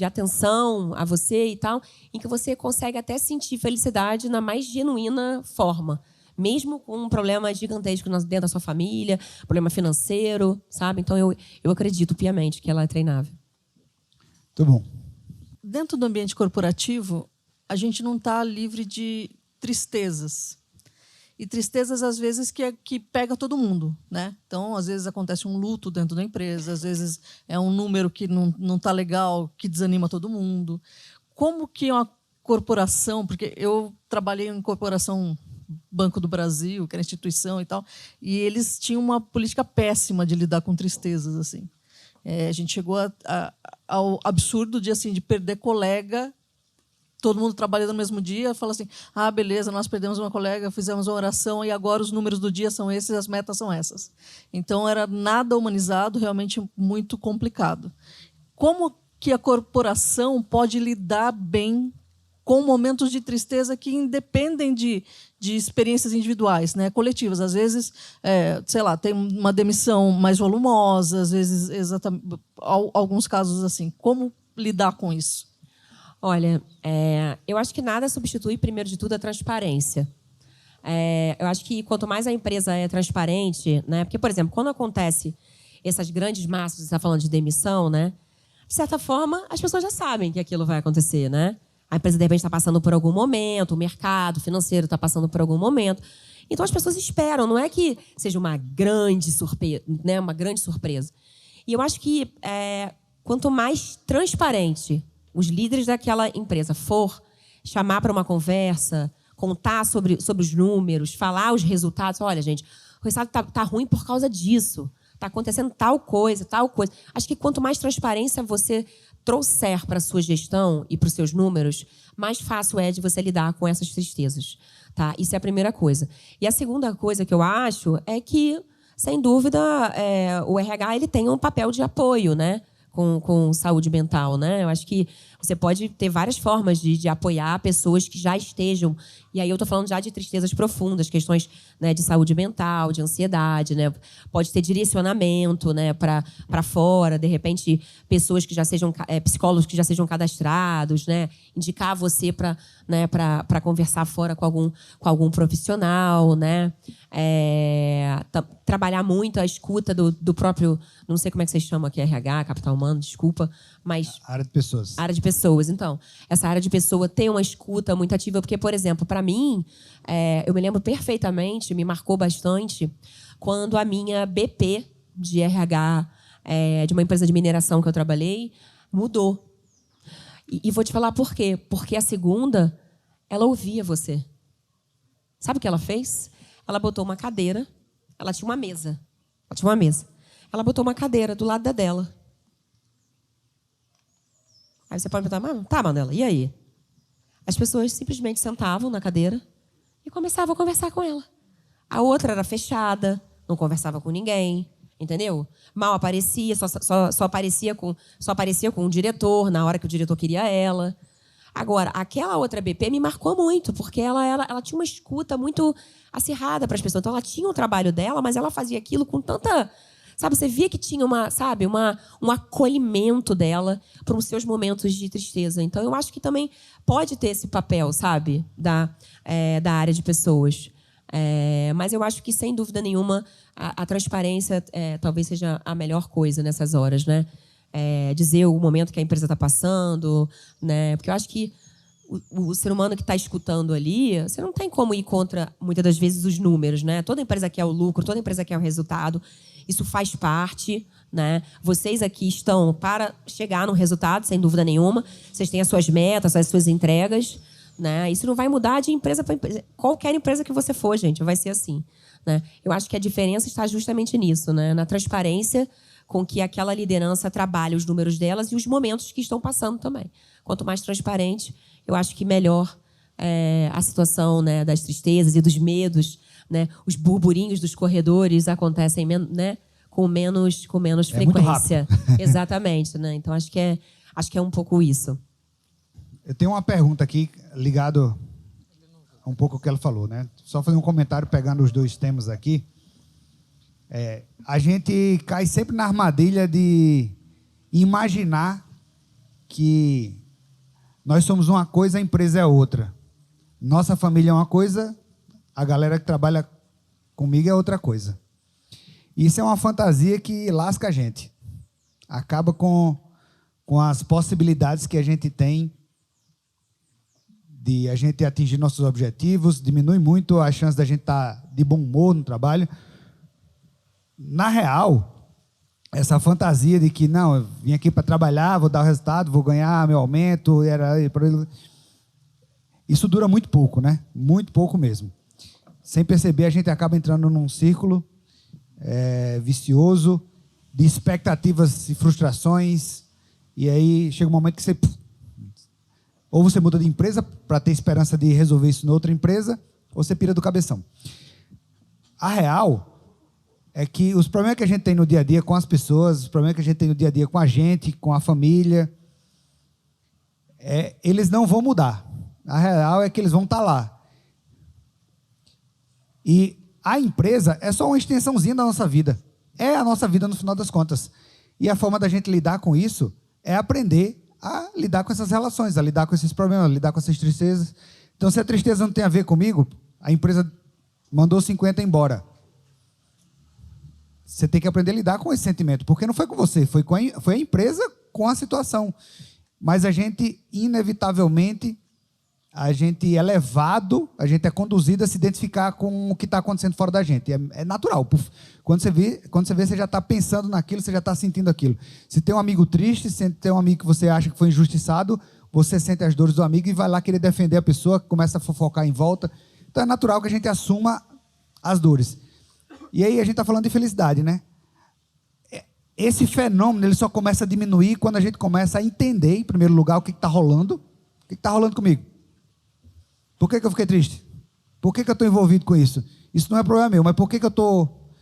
atenção a você e tal, em que você consegue até sentir felicidade na mais genuína forma, mesmo com um problema gigantesco dentro da sua família, problema financeiro, sabe? Então eu acredito piamente que ela é treinável. Muito bom. Dentro do ambiente corporativo, a gente não está livre de tristezas. E tristezas, às vezes, que pega todo mundo, né? Então, às vezes, acontece um luto dentro da empresa, às vezes é um número que não está legal, que desanima todo mundo. Como que uma corporação... Porque eu trabalhei em corporação Banco do Brasil, que era instituição e tal, e eles tinham uma política péssima de lidar com tristezas, assim. A gente chegou ao absurdo de perder colega, todo mundo trabalhando no mesmo dia, fala assim, beleza, nós perdemos uma colega, fizemos uma oração e agora os números do dia são esses, as metas são essas. Então, era nada humanizado, realmente muito complicado. Como que a corporação pode lidar bem com momentos de tristeza que independem de experiências individuais, né, coletivas? Às vezes, tem uma demissão mais volumosa, às vezes, alguns casos assim. Como lidar com isso? Olha, eu acho que nada substitui, primeiro de tudo, a transparência. Eu acho que quanto mais a empresa é transparente, né? Porque, por exemplo, quando acontece essas grandes massas, você está falando de demissão, né? De certa forma, as pessoas já sabem que aquilo vai acontecer, né? A empresa, de repente, está passando por algum momento, o mercado financeiro está passando por algum momento. Então, as pessoas esperam, não é que seja uma grande surpresa, né? Uma grande surpresa. E eu acho que quanto mais transparente os líderes daquela empresa for chamar para uma conversa, contar sobre os números, falar os resultados. Olha, gente, o resultado tá ruim por causa disso. Está acontecendo tal coisa, tal coisa. Acho que quanto mais transparência você trouxer para a sua gestão e para os seus números, mais fácil é de você lidar com essas tristezas. Tá? Isso é a primeira coisa. E a segunda coisa que eu acho é que, sem dúvida, o RH ele tem um papel de apoio, né? Com saúde mental, né? Eu acho que você pode ter várias formas de apoiar pessoas que já estejam... E aí eu estou falando já de tristezas profundas, questões, né, de saúde mental, de ansiedade, né? Pode ter direcionamento, né, para fora, de repente, pessoas que já sejam... psicólogos que já sejam cadastrados, né? Indicar você para conversar fora com algum profissional, né? Trabalhar muito a escuta do próprio... Não sei como é que vocês chamam aqui, RH, capital humano, desculpa, mas... Área de pessoas. Área de pessoas. Então, essa área de pessoa tem uma escuta muito ativa, porque, por exemplo, para mim, eu me lembro perfeitamente, me marcou bastante, quando a minha BP de RH, de uma empresa de mineração que eu trabalhei, mudou. E vou te falar por quê. Porque a segunda, ela ouvia você. Sabe o que ela fez? Ela botou uma cadeira, ela tinha uma mesa. Ela botou uma cadeira do lado da dela. Aí você pode perguntar, tá, Manuela, e aí? As pessoas simplesmente sentavam na cadeira e começavam a conversar com ela. A outra era fechada, não conversava com ninguém, entendeu? Mal aparecia, só aparecia com o diretor, na hora que o diretor queria ela. Agora, aquela outra BP me marcou muito, porque ela tinha uma escuta muito acirrada para as pessoas. Então, ela tinha o trabalho dela, mas ela fazia aquilo com tanta... Sabe, você via que tinha um acolhimento dela para os seus momentos de tristeza. Então, eu acho que também pode ter esse papel, sabe, da área de pessoas. Mas eu acho que, sem dúvida nenhuma, a transparência talvez seja a melhor coisa nessas horas, né? Dizer o momento que a empresa está passando, né? Porque eu acho que o ser humano que está escutando ali, você não tem como ir contra, muitas das vezes, os números, né? Toda empresa quer o lucro, toda empresa quer o resultado. Isso faz parte, né? Vocês aqui estão para chegar no resultado, sem dúvida nenhuma. Vocês têm as suas metas, as suas entregas, né? Isso não vai mudar de empresa para empresa. Qualquer empresa que você for, gente, vai ser assim, né? Eu acho que a diferença está justamente nisso, né? Na transparência com que aquela liderança trabalha os números delas e os momentos que estão passando também. Quanto mais transparente, eu acho que melhor a situação, né, das tristezas e dos medos, né? Os burburinhos dos corredores acontecem, né, com menos frequência. Exatamente, né? Então acho que é um pouco isso. Eu tenho uma pergunta aqui ligado a um pouco ao que ela falou, né? Só fazer um comentário pegando os dois temas aqui. A gente cai sempre na armadilha de imaginar que nós somos uma coisa, a empresa é outra. Nossa família é uma coisa, a galera que trabalha comigo é outra coisa. Isso é uma fantasia que lasca a gente. Acaba com as possibilidades que a gente tem de a gente atingir nossos objetivos, diminui muito a chance da gente estar de bom humor no trabalho. Na real, essa fantasia de que, não, eu vim aqui para trabalhar, vou dar o resultado, vou ganhar meu aumento, isso dura muito pouco, né? Muito pouco mesmo. Sem perceber, a gente acaba entrando num círculo vicioso de expectativas e frustrações, e aí chega um momento que você... Ou você muda de empresa para ter esperança de resolver isso em outra empresa, ou você pira do cabeção. A real é que os problemas que a gente tem no dia a dia com as pessoas, os problemas que a gente tem no dia a dia com a gente, com a família, eles não vão mudar. A real é que eles vão estar lá. E a empresa é só uma extensãozinha da nossa vida. É a nossa vida no final das contas. E a forma da gente lidar com isso é aprender a lidar com essas relações, a lidar com esses problemas, a lidar com essas tristezas. Então, se a tristeza não tem a ver comigo, a empresa mandou 50 embora. Você tem que aprender a lidar com esse sentimento, porque não foi com você, foi a empresa com a situação. Mas a gente, inevitavelmente, a gente é levado, a gente é conduzido a se identificar com o que está acontecendo fora da gente. É natural. Quando você vê, você já está pensando naquilo, você já está sentindo aquilo. Se tem um amigo triste, se tem um amigo que você acha que foi injustiçado, você sente as dores do amigo e vai lá querer defender a pessoa, começa a fofocar em volta. Então é natural que a gente assuma as dores. E aí a gente está falando de felicidade, né? Esse fenômeno ele só começa a diminuir quando a gente começa a entender, em primeiro lugar, o que está rolando. O que está rolando comigo? Por que eu fiquei triste? Por que eu estou envolvido com isso? Isso não é problema meu, mas por que eu estou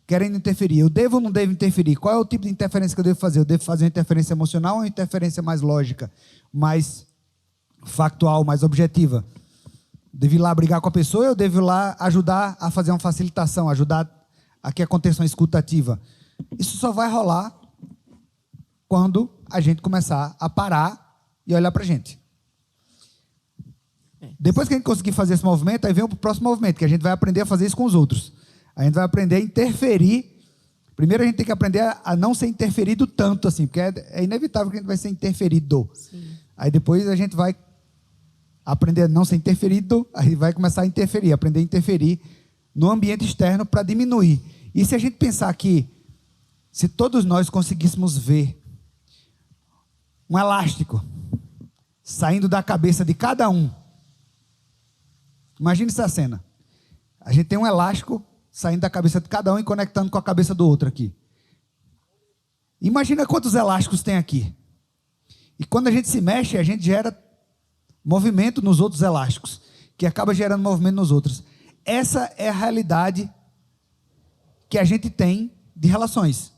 querendo interferir? Eu devo ou não devo interferir? Qual é o tipo de interferência que eu devo fazer? Eu devo fazer uma interferência emocional ou uma interferência mais lógica, mais factual, mais objetiva? Devo ir lá brigar com a pessoa ou eu devo ir lá ajudar a fazer uma facilitação, ajudar a que aconteça uma escuta ativa? Isso só vai rolar quando a gente começar a parar e olhar para a gente. Depois que a gente conseguir fazer esse movimento, aí vem o próximo movimento, que a gente vai aprender a fazer isso com os outros. A gente vai aprender a interferir. Primeiro a gente tem que aprender a não ser interferido tanto assim, porque é inevitável que a gente vai ser interferido. Sim. Aí depois a gente vai aprender a não ser interferido, aí vai começar a interferir, aprender a interferir no ambiente externo para diminuir. E se a gente pensar que, se todos nós conseguíssemos ver um elástico saindo da cabeça de cada um, imagine essa cena. A gente tem um elástico saindo da cabeça de cada um e conectando com a cabeça do outro aqui. Imagina quantos elásticos tem aqui. E quando a gente se mexe, a gente gera movimento nos outros elásticos, que acaba gerando movimento nos outros. Essa é a realidade que a gente tem de relações.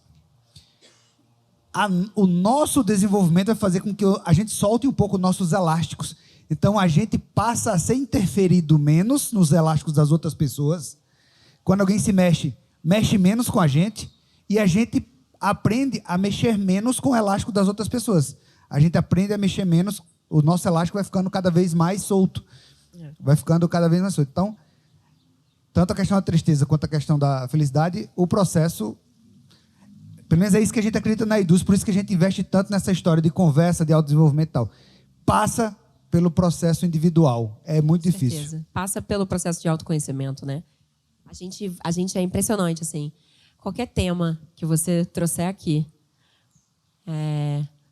O nosso desenvolvimento vai fazer com que a gente solte um pouco nossos elásticos. Então, a gente passa a ser interferido menos nos elásticos das outras pessoas. Quando alguém se mexe menos com a gente. E a gente aprende a mexer menos com o elástico das outras pessoas. A gente aprende a mexer menos, o nosso elástico vai ficando cada vez mais solto. Vai ficando cada vez mais solto. Então, tanto a questão da tristeza quanto a questão da felicidade, o processo... Pelo menos é isso que a gente acredita na Eduz, por isso que a gente investe tanto nessa história de conversa, de autodesenvolvimento e tal. Passa pelo processo individual. É muito difícil. Passa pelo processo de autoconhecimento, né? A gente é impressionante, assim. qualquer tema que você trouxer aqui,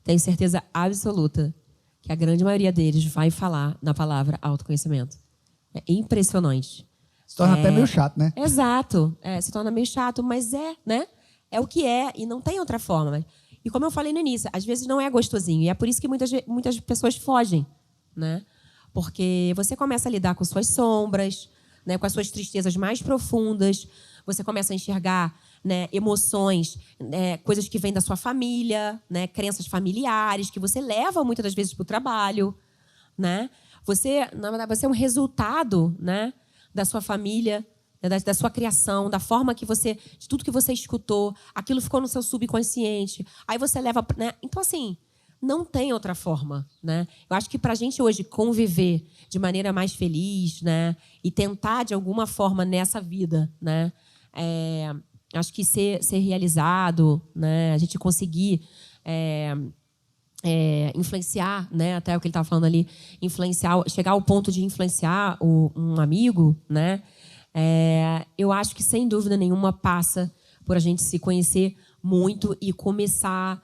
tenho certeza absoluta que a grande maioria deles vai falar na palavra autoconhecimento. É impressionante. Se torna até meio chato, né? Exato. Se torna meio chato, mas né? É o que é e não tem outra forma. E como eu falei no início, às vezes não é gostosinho. E é por isso que muitas pessoas fogem, né? Porque você começa a lidar com suas sombras, né? Com as suas tristezas mais profundas. Você começa a enxergar, né, emoções, coisas que vêm da sua família, né? Crenças familiares que você leva muitas das vezes para o trabalho, né? Você, na verdade, você é um resultado, né, da sua família, da sua criação, da forma que você, de tudo que você escutou, aquilo ficou no seu subconsciente. Aí você leva, né? Então, assim, não tem outra forma, né? Eu acho que para a gente hoje conviver de maneira mais feliz, né, e tentar de alguma forma nessa vida, né, acho que ser realizado, né, a gente conseguir influenciar, né, até o que ele estava falando ali, influenciar, chegar ao ponto de influenciar um amigo, né, eu acho que sem dúvida nenhuma passa por a gente se conhecer muito e começar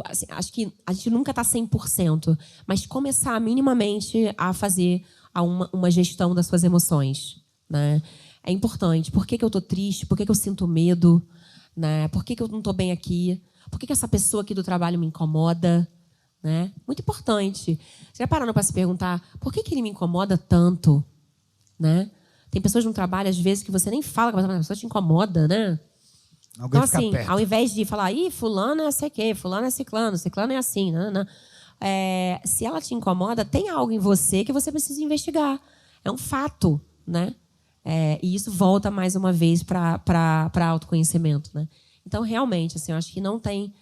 assim, acho que a gente nunca está 100%, mas começar minimamente a fazer uma gestão das suas emoções, né? É importante. Por que eu estou triste? Por que eu sinto medo? Né? Por que eu não estou bem aqui? Por que essa pessoa aqui do trabalho me incomoda? Né? Muito importante. Você já parou para se perguntar por que ele me incomoda tanto? Né? Tem pessoas no trabalho, às vezes, que você nem fala, mas a pessoa te incomoda, né? Alguém então, fica assim, perto. ao invés de falar, fulano é sei quê, fulano é ciclano é assim, não. Se ela te incomoda, tem algo em você que você precisa investigar. É um fato, né? E isso volta mais uma vez para autoconhecimento, né? Então, realmente, assim, eu acho que não tem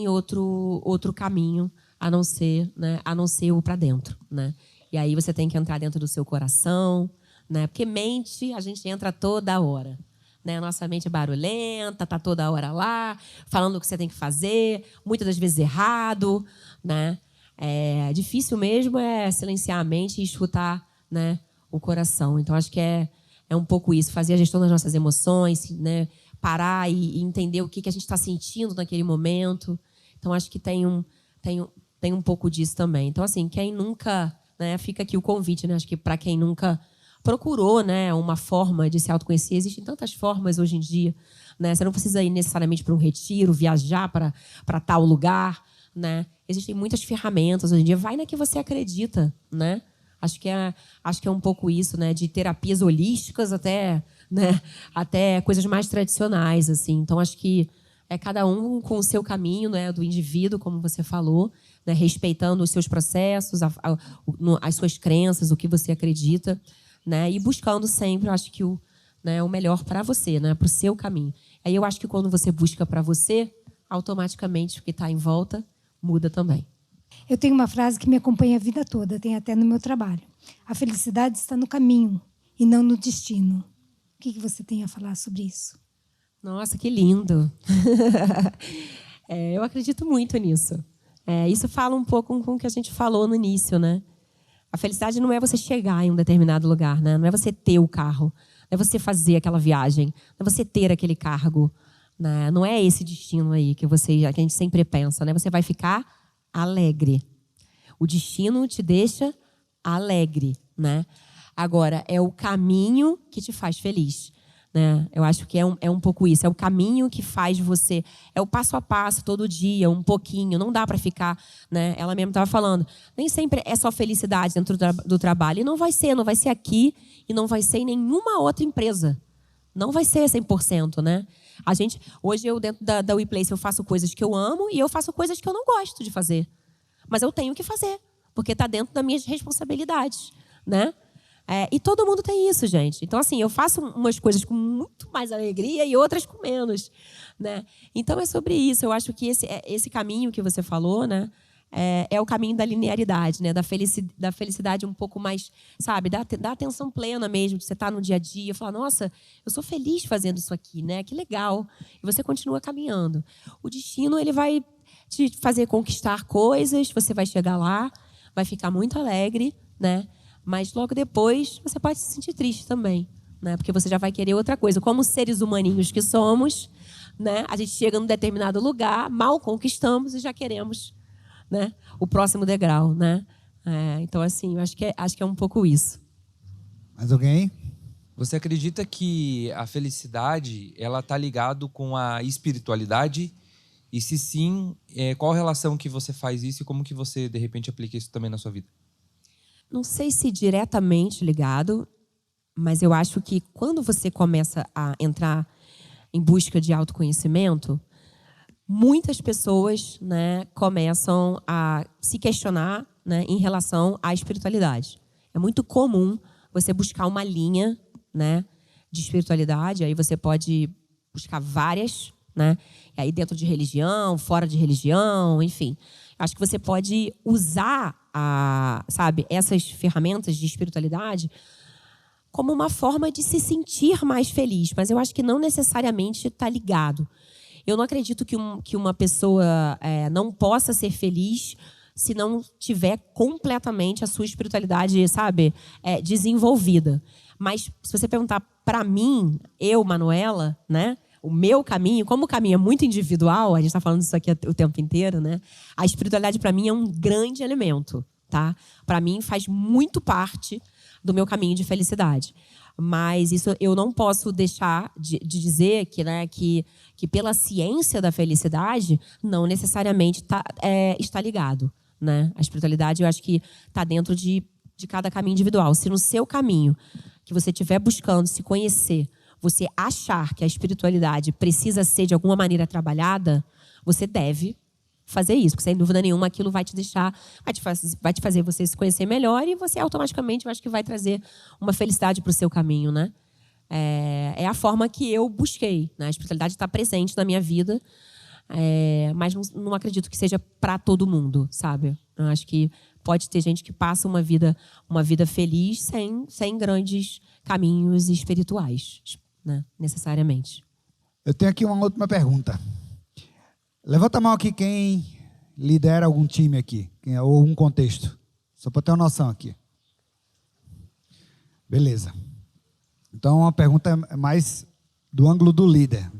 outro caminho a não ser, né, o para dentro, né? E aí você tem que entrar dentro do seu coração, né? Porque mente, a gente entra toda hora, né? Nossa mente é barulhenta, tá toda hora lá, falando o que você tem que fazer, muitas das vezes errado, né? Difícil mesmo é silenciar a mente e escutar, né, o coração. Então, acho que é um pouco isso, fazer a gestão das nossas emoções, né? Parar e entender o que a gente está sentindo naquele momento. Então, acho que tem um pouco disso também. Então, assim, quem nunca, né, fica aqui o convite, né? Acho que para quem nunca procurou, né, uma forma de se autoconhecer, existem tantas formas hoje em dia, né? Você não precisa ir necessariamente para um retiro, viajar para tal lugar, né? Existem muitas ferramentas hoje em dia. Vai na que você acredita, né? Acho que é um pouco isso, né? De terapias holísticas até, né, até coisas mais tradicionais, assim. Então, acho que é cada um com o seu caminho, né, do indivíduo, como você falou, né, respeitando os seus processos, as suas crenças, o que você acredita, né, e buscando sempre, eu acho que o melhor para você, né, para o seu caminho. Aí eu acho que quando você busca para você, automaticamente o que está em volta muda também. Eu tenho uma frase que me acompanha a vida toda, tem até no meu trabalho. A felicidade está no caminho e não no destino. O que você tem a falar sobre isso? Nossa, que lindo! Eu acredito muito nisso. Isso fala um pouco com o que a gente falou no início, né? A felicidade não é você chegar em um determinado lugar, né? Não é você ter o carro, não é você fazer aquela viagem, não é você ter aquele cargo, né? Não é esse destino aí que a gente sempre pensa, né? Você vai ficar alegre. O destino te deixa alegre, né? Agora, é o caminho que te faz feliz, né? Eu acho que é um pouco isso. É o caminho que faz você... É o passo a passo, todo dia, um pouquinho. Não dá para ficar... né? Ela mesmo estava falando. Nem sempre é só felicidade dentro do trabalho. E não vai ser aqui e não vai ser em nenhuma outra empresa. Não vai ser 100%, né? Hoje, dentro da WePlace, eu faço coisas que eu amo e eu faço coisas que eu não gosto de fazer. Mas eu tenho que fazer, porque está dentro das minhas responsabilidades, né? E todo mundo tem isso, gente. Então, assim, eu faço umas coisas com muito mais alegria e outras com menos, né? Então, é sobre isso. Eu acho que esse caminho que você falou, né? É o caminho da linearidade, né? Da felicidade um pouco mais, sabe? Da atenção plena mesmo, de você estar no dia a dia, falar, nossa, eu sou feliz fazendo isso aqui, né? Que legal. E você continua caminhando. O destino, ele vai te fazer conquistar coisas, você vai chegar lá, vai ficar muito alegre, né? Mas logo depois você pode se sentir triste também, né? Porque você já vai querer outra coisa. Como seres humaninhos que somos, né? A gente chega num determinado lugar, mal conquistamos e já queremos, né? O próximo degrau, né? Então, assim, eu acho que é um pouco isso. Mais alguém? Você acredita que a felicidade ela está ligado com a espiritualidade? E se sim, qual a relação que você faz isso e como que você, de repente, aplica isso também na sua vida? Não sei se diretamente ligado, mas eu acho que quando você começa a entrar em busca de autoconhecimento, muitas pessoas, né, começam a se questionar, né, em relação à espiritualidade. É muito comum você buscar uma linha, né, de espiritualidade, aí você pode buscar várias, né, e aí dentro de religião, fora de religião, enfim. Acho que você pode usar essas ferramentas de espiritualidade como uma forma de se sentir mais feliz, mas eu acho que não necessariamente está ligado. Eu não acredito que uma pessoa não possa ser feliz se não tiver completamente a sua espiritualidade, sabe, desenvolvida. Mas se você perguntar para mim, eu, Manuela, né, o meu caminho, como o caminho é muito individual, a gente está falando isso aqui o tempo inteiro, né? A espiritualidade para mim é um grande elemento, tá? Para mim faz muito parte do meu caminho de felicidade. Mas isso eu não posso deixar de dizer que, né, que pela ciência da felicidade não necessariamente está ligado, né? A espiritualidade eu acho que está dentro de cada caminho individual. Se no seu caminho que você estiver buscando se conhecer, você achar que a espiritualidade precisa ser de alguma maneira trabalhada, você deve fazer isso, porque sem dúvida nenhuma aquilo vai te deixar, vai te fazer você se conhecer melhor e você automaticamente, eu acho que vai trazer uma felicidade para o seu caminho, né? É a forma que eu busquei, né? A espiritualidade está presente na minha vida, mas não acredito que seja para todo mundo, sabe? Eu acho que pode ter gente que passa uma vida feliz sem grandes caminhos espirituais, né? Necessariamente. Eu tenho aqui uma última pergunta. Levanta a mão aqui quem lidera algum time aqui, ou um contexto. Só para ter uma noção aqui. Beleza. Então, uma pergunta é mais do ângulo do líder.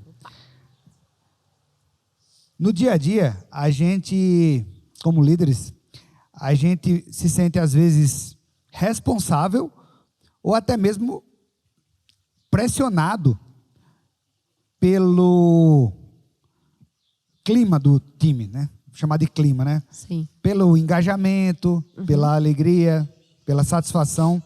No dia a dia, a gente, como líderes, a gente se sente, às vezes, responsável ou até mesmo pressionado pelo clima do time, né? Vou chamar de clima, né? Sim. Pelo engajamento, pela alegria, pela satisfação.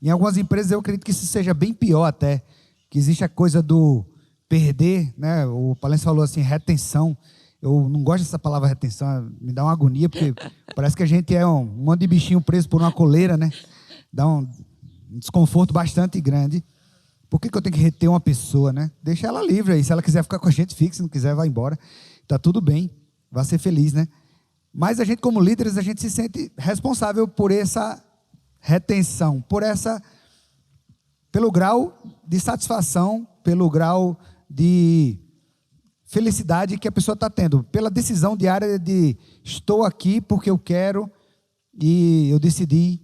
Em algumas empresas eu acredito que isso seja bem pior até, que existe a coisa do perder, né? O Palense falou assim, retenção. Eu não gosto dessa palavra retenção, me dá uma agonia, porque parece que a gente é um monte de bichinho preso por uma coleira, né? Dá um desconforto bastante grande. Por que eu tenho que reter uma pessoa, né? Deixa ela livre aí. Se ela quiser ficar com a gente, fique. Se não quiser, vai embora. Tá tudo bem. Vai ser feliz, né? Mas a gente, como líderes, a gente se sente responsável por essa retenção, pelo grau de satisfação, pelo grau de felicidade que a pessoa está tendo, pela decisão diária de estou aqui porque eu quero e eu decidi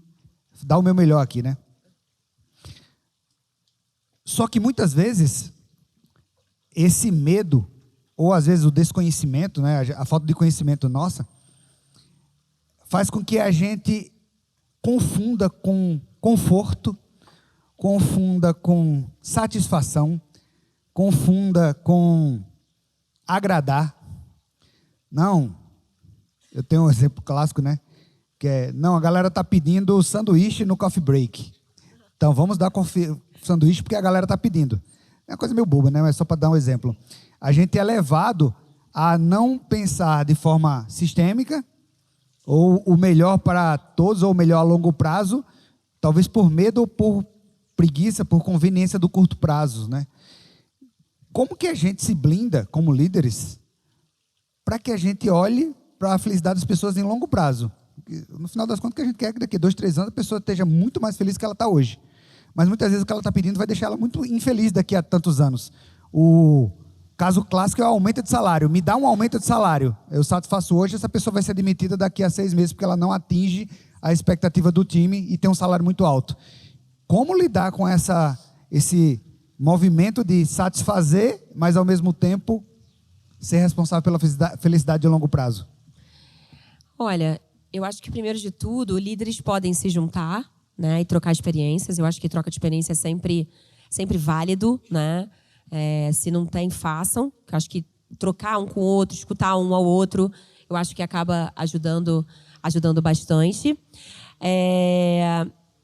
dar o meu melhor aqui, né? Só que muitas vezes esse medo, ou às vezes o desconhecimento, né, a falta de conhecimento nossa, faz com que a gente confunda com conforto, confunda com satisfação, confunda com agradar. Não, eu tenho um exemplo clássico, né? Que é, não, a galera está pedindo sanduíche no coffee break. Então vamos dar sanduíche porque a galera está pedindo. É uma coisa meio boba, né? Mas só para dar um exemplo. A gente é levado a não pensar de forma sistêmica, ou o melhor para todos, ou o melhor a longo prazo, talvez por medo ou por preguiça, por conveniência do curto prazo, né? Como que a gente se blinda, como líderes, para que a gente olhe para a felicidade das pessoas em longo prazo? Porque, no final das contas, o que a gente quer é que daqui a 2, 3 anos a pessoa esteja muito mais feliz do que ela está hoje. Mas muitas vezes o que ela está pedindo vai deixar ela muito infeliz daqui a tantos anos. O caso clássico é o aumento de salário. Me dá um aumento de salário. Eu satisfaço hoje, essa pessoa vai ser demitida daqui a 6 meses porque ela não atinge a expectativa do time e tem um salário muito alto. Como lidar com esse movimento de satisfazer, mas ao mesmo tempo ser responsável pela felicidade de longo prazo? Olha, eu acho que primeiro de tudo, líderes podem se juntar, né, e trocar experiências. Eu acho que troca de experiência é sempre válido, né? Se não tem, façam. Eu acho que trocar um com o outro, escutar um ao outro, eu acho que acaba ajudando bastante.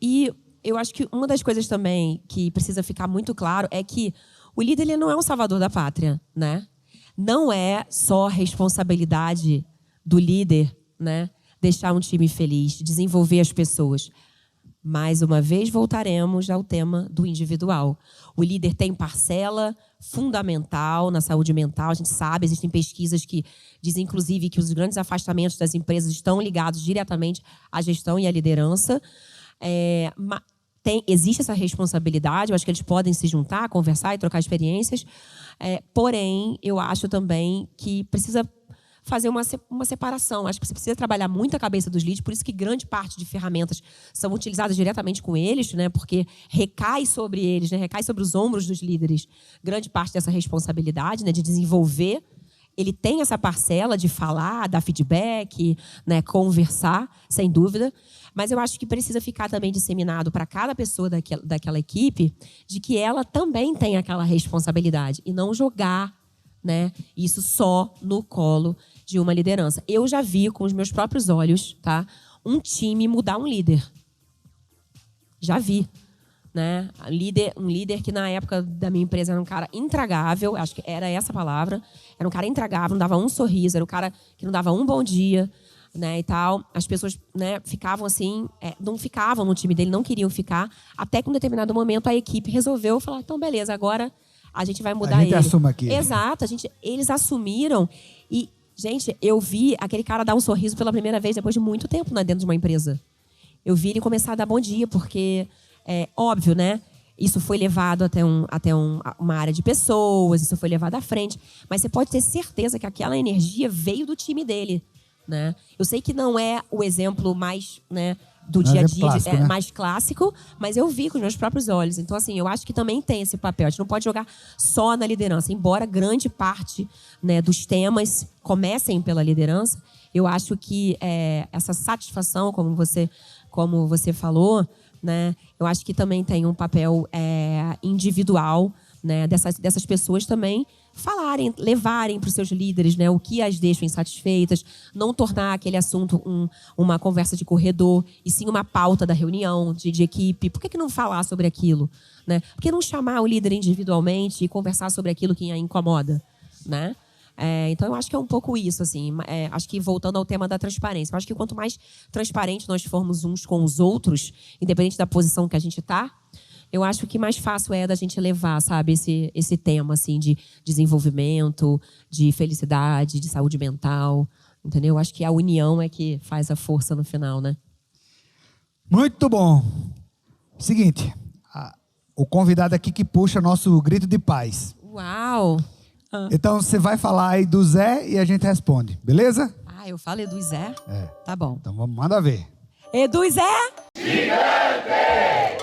E eu acho que uma das coisas também que precisa ficar muito claro é que o líder, ele não é um salvador da pátria, né? Não é só responsabilidade do líder, né, deixar um time feliz, desenvolver as pessoas. Mais uma vez, voltaremos ao tema do individual. O líder tem parcela fundamental na saúde mental. A gente sabe, existem pesquisas que dizem, inclusive, que os grandes afastamentos das empresas estão ligados diretamente à gestão e à liderança. Existe essa responsabilidade, eu acho que eles podem se juntar, conversar e trocar experiências. Porém, eu acho também que precisa fazer uma separação. Acho que você precisa trabalhar muito a cabeça dos leads, por isso que grande parte de ferramentas são utilizadas diretamente com eles, né? Porque recai sobre eles, né? Recai sobre os ombros dos líderes grande parte dessa responsabilidade, né? De desenvolver. Ele tem essa parcela de falar, dar feedback, né? Conversar, sem dúvida. Mas eu acho que precisa ficar também disseminado para cada pessoa daquela equipe de que ela também tem aquela responsabilidade e não jogar, né, isso só no colo de uma liderança. Eu já vi com os meus próprios olhos, tá, um time mudar um líder. Já vi, né? Um líder que na época da minha empresa era um cara intragável, acho que era essa a palavra, era um cara intragável, não dava um sorriso, era um cara que não dava um bom dia, né, e tal. As pessoas, né, ficavam assim, não ficavam no time dele, não queriam ficar, até que em um determinado momento a equipe resolveu falar, então beleza, agora a gente vai mudar ele. A gente assume aqui. Exato, eles assumiram e, gente, eu vi aquele cara dar um sorriso pela primeira vez depois de muito tempo, né, dentro de uma empresa. Eu vi ele começar a dar bom dia, porque, óbvio, né, isso foi levado até uma área de pessoas, isso foi levado à frente, mas você pode ter certeza que aquela energia veio do time dele, né? Eu sei que não é o exemplo mais, né, do dia a dia, clássico, né? mais clássico, mas eu vi com os meus próprios olhos. Então, assim, eu acho que também tem esse papel. A gente não pode jogar só na liderança. Embora grande parte, né, dos temas comecem pela liderança, eu acho que essa satisfação, como você falou, né, eu acho que também tem um papel individual, né, dessas pessoas também falarem, levarem para os seus líderes, né, o que as deixam insatisfeitas, não tornar aquele assunto uma conversa de corredor, e sim uma pauta da reunião de equipe. Por que não falar sobre aquilo, né? Por que não chamar o líder individualmente e conversar sobre aquilo que a incomoda, né? Então, eu acho que é um pouco isso, assim. Acho que, voltando ao tema da transparência, eu acho que quanto mais transparente nós formos uns com os outros, independente da posição que a gente está, eu acho que mais fácil da gente levar, sabe, esse tema, assim, de desenvolvimento, de felicidade, de saúde mental, entendeu? Eu acho que a união é que faz a força no final, né? Muito bom. Seguinte, o convidado aqui que puxa nosso grito de paz. Uau! Então, você vai falar aí do Zé e a gente responde, beleza? Eu falo Edu Zé? Tá bom. Então, manda ver. Edu Zé! Gigante!